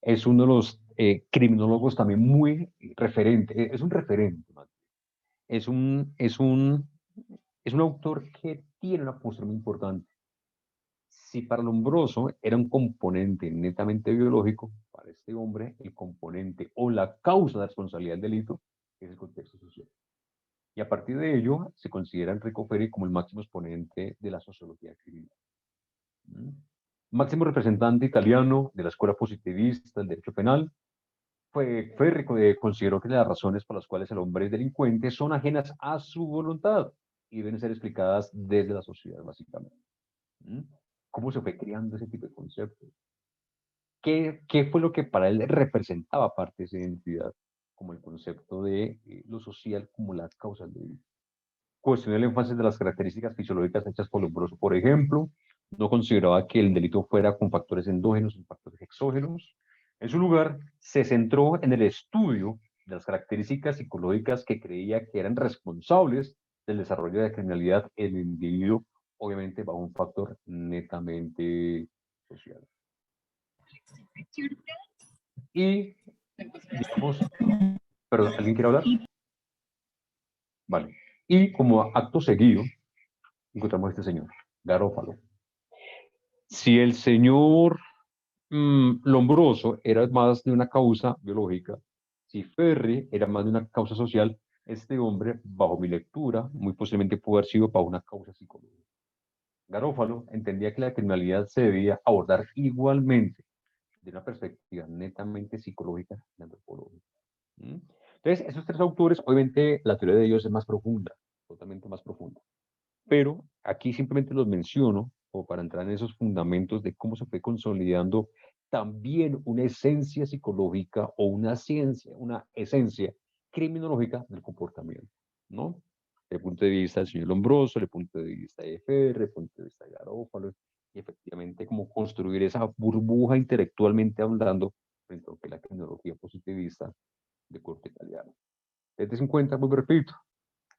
es uno de los criminólogos también muy referente, es un referente, más bien. Es un autor que tiene una postura muy importante. Si para Lombroso era un componente netamente biológico, para este hombre el componente o la causa de responsabilidad del delito es el contexto social. Y a partir de ello se considera Enrico Ferri como el máximo exponente de la sociología criminal. ¿Mm? Máximo representante italiano de la escuela positivista del derecho penal, Ferri consideró que las razones por las cuales el hombre es delincuente son ajenas a su voluntad y deben ser explicadas desde la sociedad, básicamente. ¿Mm? ¿Cómo se fue creando ese tipo de conceptos? ¿Qué fue lo que para él representaba parte de esa identidad? Como el concepto de lo social como la causa del delito. Cuestionó el énfasis de las características fisiológicas hechas por Lombroso, por ejemplo, no consideraba que el delito fuera con factores endógenos y factores exógenos. En su lugar, se centró en el estudio de las características psicológicas que creía que eran responsables del desarrollo de la criminalidad en el individuo, obviamente bajo un factor netamente social. Y, digamos, perdón, ¿alguien quiere hablar? Vale. Y como acto seguido, encontramos a este señor, Garófalo. Si el señor Lombroso era más de una causa biológica, si Ferri era más de una causa social, este hombre, bajo mi lectura, muy posiblemente pudo haber sido bajo una causa psicológica. Garófalo entendía que la criminalidad se debía abordar igualmente de una perspectiva netamente psicológica y antropológica. ¿Mm? Entonces, esos tres autores, obviamente, la teoría de ellos es más profunda, totalmente más profunda. Pero aquí simplemente los menciono o para entrar en esos fundamentos de cómo se fue consolidando también una esencia psicológica o una ciencia, una esencia criminológica del comportamiento, ¿no? Desde el punto de vista del señor Lombroso, desde el punto de vista de Ferre, desde el punto de vista de Garófalo, y efectivamente cómo construir esa burbuja intelectualmente hablando frente a lo que es la criminología positivista de corte italiano. Desde 50, muy repito,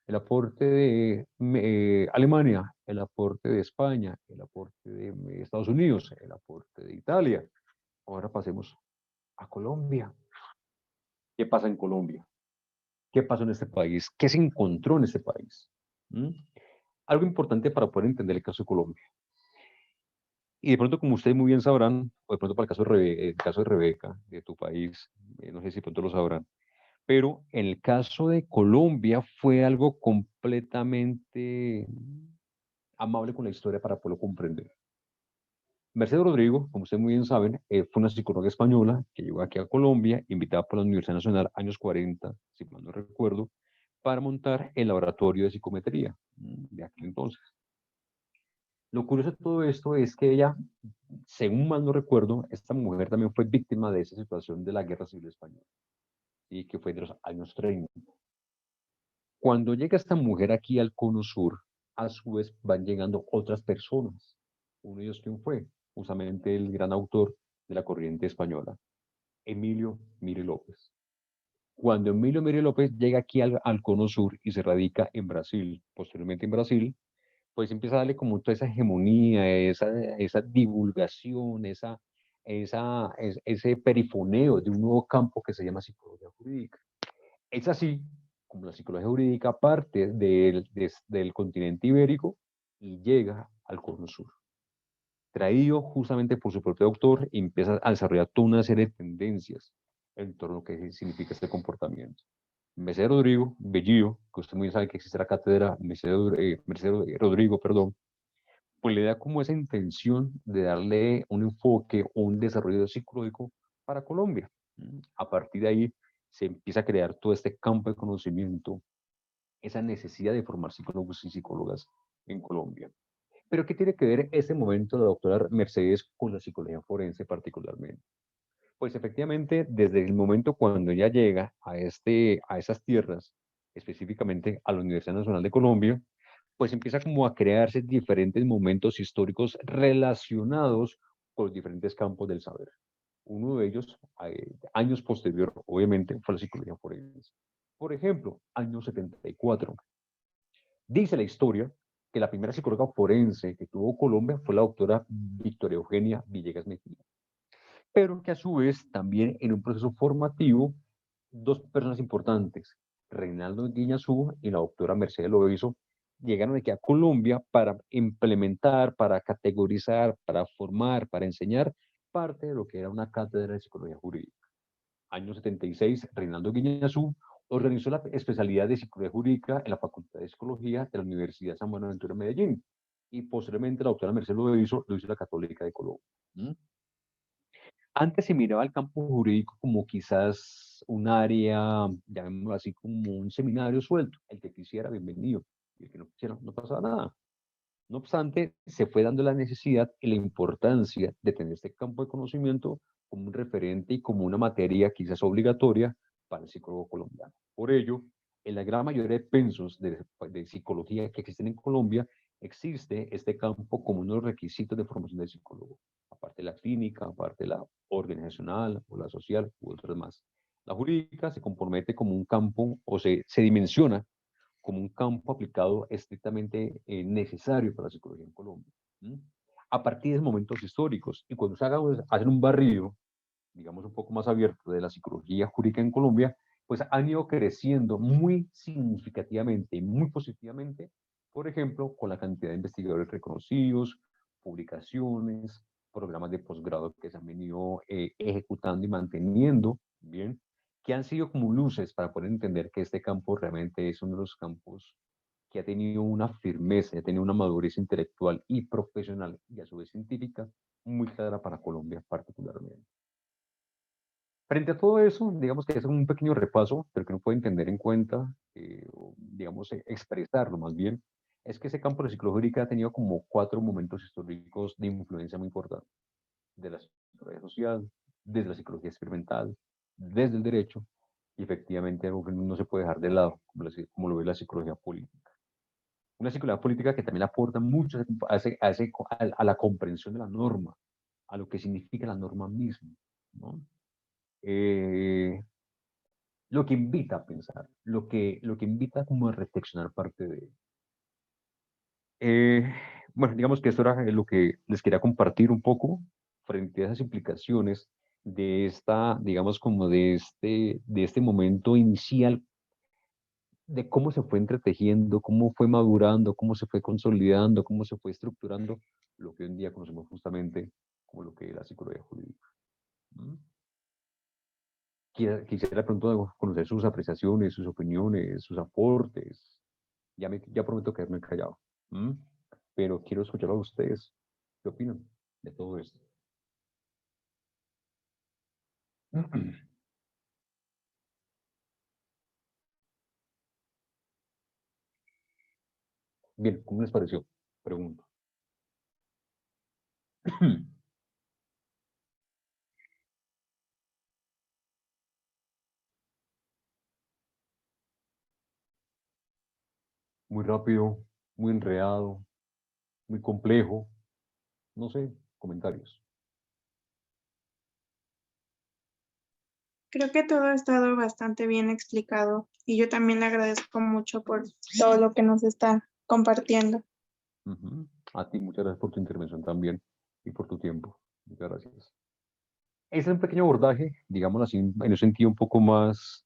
el aporte de Alemania, el aporte de España, el aporte de Estados Unidos, el aporte de Italia. Ahora pasemos a Colombia. ¿Qué pasa en Colombia? ¿Qué pasó en este país? ¿Qué se encontró en este país? ¿Mm? Algo importante para poder entender el caso de Colombia. Y de pronto, como ustedes muy bien sabrán, o de pronto para el caso de Rebeca, de tu país, no sé si de pronto lo sabrán, pero en el caso de Colombia fue algo completamente amable con la historia para poderlo comprender. Mercedes Rodrigo, como ustedes muy bien saben, fue una psicóloga española que llegó aquí a Colombia, invitada por la Universidad Nacional, años 40, si mal no recuerdo, para montar el laboratorio de psicometría de aquel entonces. Lo curioso de todo esto es que ella, según mal no recuerdo, esta mujer también fue víctima de esa situación de la Guerra Civil Española, y que fue de los años 30. Cuando llega esta mujer aquí al Cono Sur, a su vez van llegando otras personas. Uno de ellos, ¿quién fue? Justamente el gran autor de la corriente española, Emilio Mire López. Cuando Emilio Mire López llega aquí al Cono Sur y se radica en Brasil, posteriormente en Brasil, pues empieza a darle como toda esa hegemonía, esa divulgación, ese perifoneo de un nuevo campo que se llama psicología jurídica. Es así como la psicología jurídica parte del continente ibérico y llega al Cono Sur. Traído justamente por su propio autor, empieza a desarrollar toda una serie de tendencias en torno a lo que significa este comportamiento. Mercedes Rodrigo Bellido, que usted muy bien sabe que existe la cátedra Mercedes Rodrigo, perdón, pues le da como esa intención de darle un enfoque o un desarrollo psicológico para Colombia. A partir de ahí se empieza a crear todo este campo de conocimiento, esa necesidad de formar psicólogos y psicólogas en Colombia. Pero ¿qué tiene que ver ese momento de la doctora Mercedes con la psicología forense particularmente? Pues efectivamente, desde el momento cuando ella llega a esas tierras, específicamente a la Universidad Nacional de Colombia, pues empieza como a crearse diferentes momentos históricos relacionados con los diferentes campos del saber. Uno de ellos, años posterior, obviamente, fue la psicología forense. Por ejemplo, año 74. Dice la historia que la primera psicóloga forense que tuvo Colombia fue la doctora Victoria Eugenia Villegas Mejía, pero que a su vez también en un proceso formativo, dos personas importantes, Reinaldo Guiñazú y la doctora Mercedes Loaizo, llegaron aquí a Colombia para implementar, para categorizar, para formar, para enseñar parte de lo que era una cátedra de psicología jurídica. Año 76, Reinaldo Guiñazú organizó la especialidad de psicología jurídica en la Facultad de Psicología de la Universidad San Buenaventura de Medellín. Y posteriormente la doctora Mercedes lo hizo la Católica de Colombia. Antes se miraba el campo jurídico como quizás un área, llamémoslo así, como un seminario suelto. El que quisiera, bienvenido. Y el que no quisiera, no pasaba nada. No obstante, se fue dando la necesidad y la importancia de tener este campo de conocimiento como un referente y como una materia quizás obligatoria para el psicólogo colombiano. Por ello, en la gran mayoría de pensos de psicología que existen en Colombia, existe este campo como uno de los requisitos de formación del psicólogo, aparte de la clínica, aparte de la organizacional o la social u otras más. La jurídica se compromete como un campo o se dimensiona como un campo aplicado estrictamente necesario para la psicología en Colombia. ¿Mm? A partir de momentos históricos, y cuando se haga hacer un barrido, digamos un poco más abierto de la psicología jurídica en Colombia, pues han ido creciendo muy significativamente y muy positivamente, por ejemplo, con la cantidad de investigadores reconocidos, publicaciones, programas de posgrado que se han venido ejecutando y manteniendo, ¿bien? Que han sido como luces para poder entender que este campo realmente es uno de los campos que ha tenido una firmeza, ha tenido una madurez intelectual y profesional y a su vez científica muy clara para Colombia particularmente. Frente a todo eso, digamos que es un pequeño repaso, pero que uno puede entender en cuenta, o, digamos, expresarlo más bien, es que ese campo de psicología ha tenido como 4 momentos históricos de influencia muy importante, de la psicología social, desde la psicología experimental, desde el derecho, y efectivamente algo que no se puede dejar de lado, como lo ve la psicología política. Una psicología política que también aporta mucho a la comprensión de la norma, a lo que significa la norma misma, ¿no? Eh, lo que invita a pensar, lo que invita como a reflexionar parte de... Eh, bueno, digamos que esto era lo que les quería compartir un poco frente a esas implicaciones de esta, digamos, como de este momento inicial, de cómo se fue entretejiendo, cómo fue madurando, cómo se fue consolidando, cómo se fue estructurando lo que hoy en día conocemos justamente como lo que es la psicología jurídica. ¿Mm? Quisiera pronto conocer sus apreciaciones, sus opiniones, sus aportes. Ya prometo quedarme callado. ¿Mm? Pero quiero escuchar a ustedes. ¿Qué opinan de todo esto? Bien, ¿cómo les pareció? Pregunto. Muy rápido, muy enredado, muy complejo. No sé, comentarios. Creo que todo ha estado bastante bien explicado y yo también le agradezco mucho por todo lo que nos está compartiendo. A ti, muchas gracias por tu intervención también y por tu tiempo. Muchas gracias. Este es un pequeño abordaje, digámoslo así, en un sentido un poco más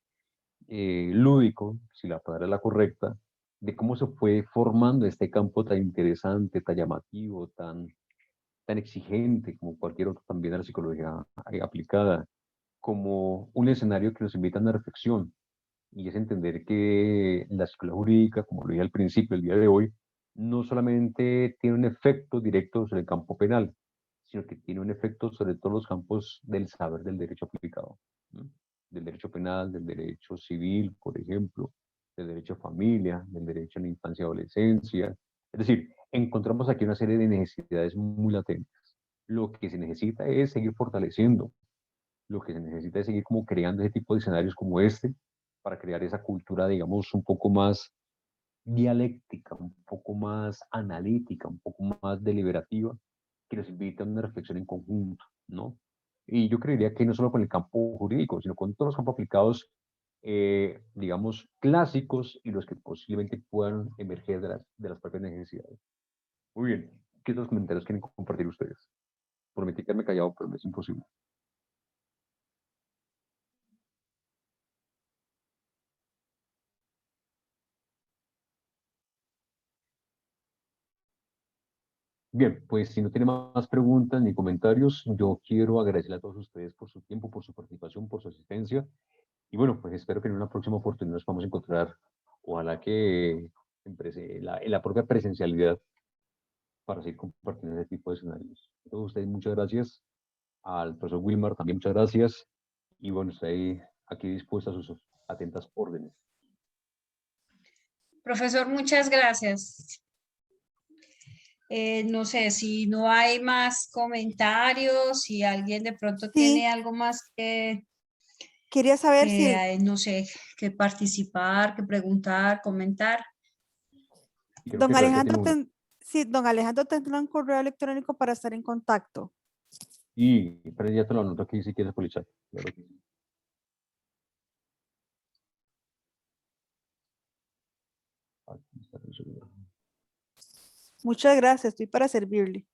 lúdico, si la palabra es la correcta, de cómo se fue formando este campo tan interesante, tan llamativo, tan exigente como cualquier otro también de la psicología aplicada, como un escenario que nos invita a una reflexión, y es entender que la psicología jurídica, como lo dije al principio, el día de hoy, no solamente tiene un efecto directo sobre el campo penal, sino que tiene un efecto sobre todos los campos del saber del derecho aplicado, ¿no? Del derecho penal, del derecho civil, por ejemplo, del derecho a familia, del derecho a la infancia y adolescencia. Es decir, encontramos aquí una serie de necesidades muy latentes. Lo que se necesita es seguir fortaleciendo, lo que se necesita es seguir como creando ese tipo de escenarios como este, para crear esa cultura, digamos, un poco más dialéctica, un poco más analítica, un poco más deliberativa, que nos invita a una reflexión en conjunto, ¿no? Y yo creería que no solo con el campo jurídico, sino con todos los campos aplicados, digamos, clásicos y los que posiblemente puedan emerger de las propias necesidades. Muy bien. ¿Qué otros comentarios quieren compartir ustedes? Prometí quedarme callado, pero me es imposible. Bien, pues si no tiene más preguntas ni comentarios, yo quiero agradecerle a todos ustedes por su tiempo, por su participación, por su asistencia. Y bueno, pues espero que en una próxima oportunidad nos podamos encontrar, ojalá que en la propia presencialidad, para seguir compartiendo ese tipo de escenarios. A todos ustedes, muchas gracias. Al profesor Wilmar también muchas gracias. Y bueno, estoy aquí dispuesto a sus atentas órdenes. Profesor, muchas gracias. No sé si no hay más comentarios, si alguien de pronto Sí. tiene algo más que, Quería saber si, no sé, que participar, que preguntar, comentar. Y creo don que todavía Alejandro, tengo una. sí, don Alejandro tendrá un correo electrónico para estar en contacto. Y pero ya te lo anoto aquí si quieres por el chat. Claro que sí. Aquí está el celular. Muchas gracias, estoy para servirle.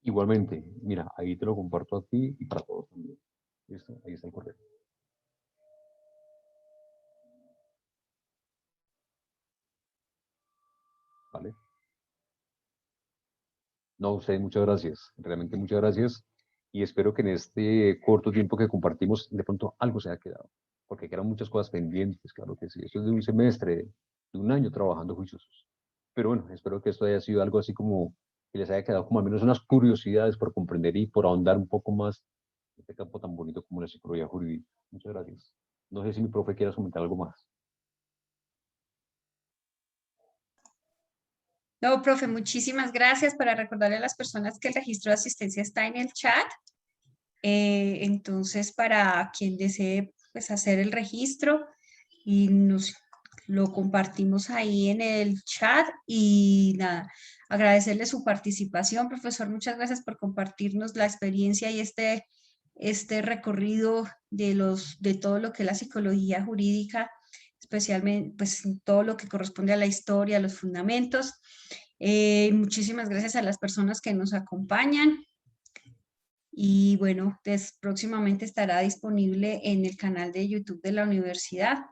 Igualmente, mira, ahí te lo comparto a ti y para todos también. ¿Listo? Ahí está el correo. ¿Vale? No, ustedes muchas gracias. Realmente muchas gracias. Y espero que en este corto tiempo que compartimos, de pronto algo se haya quedado. Porque quedan muchas cosas pendientes, claro que sí. Esto es de un semestre, de un año trabajando juiciosos. Pero bueno, espero que esto haya sido algo así como que les haya quedado como al menos unas curiosidades por comprender y por ahondar un poco más en este campo tan bonito como la psicología jurídica. Muchas gracias. No sé si mi profe quiera comentar algo más. No, profe, muchísimas gracias para recordarle a las personas que el registro de asistencia está en el chat. Entonces, para quien desee pues, hacer el registro y nos lo compartimos ahí en el chat y nada, agradecerle su participación, profesor. Muchas gracias por compartirnos la experiencia y este recorrido de todo lo que es la psicología jurídica, especialmente pues todo lo que corresponde a la historia, a los fundamentos. Muchísimas gracias a las personas que nos acompañan. Y bueno, próximamente estará disponible en el canal de YouTube de la universidad.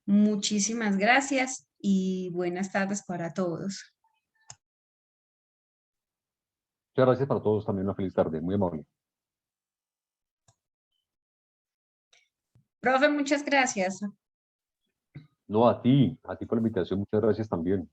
Muchísimas gracias y buenas tardes para todos. Muchas gracias para todos también. Una feliz tarde. Muy amable. Profe, muchas gracias. No, a ti por la invitación. Muchas gracias también.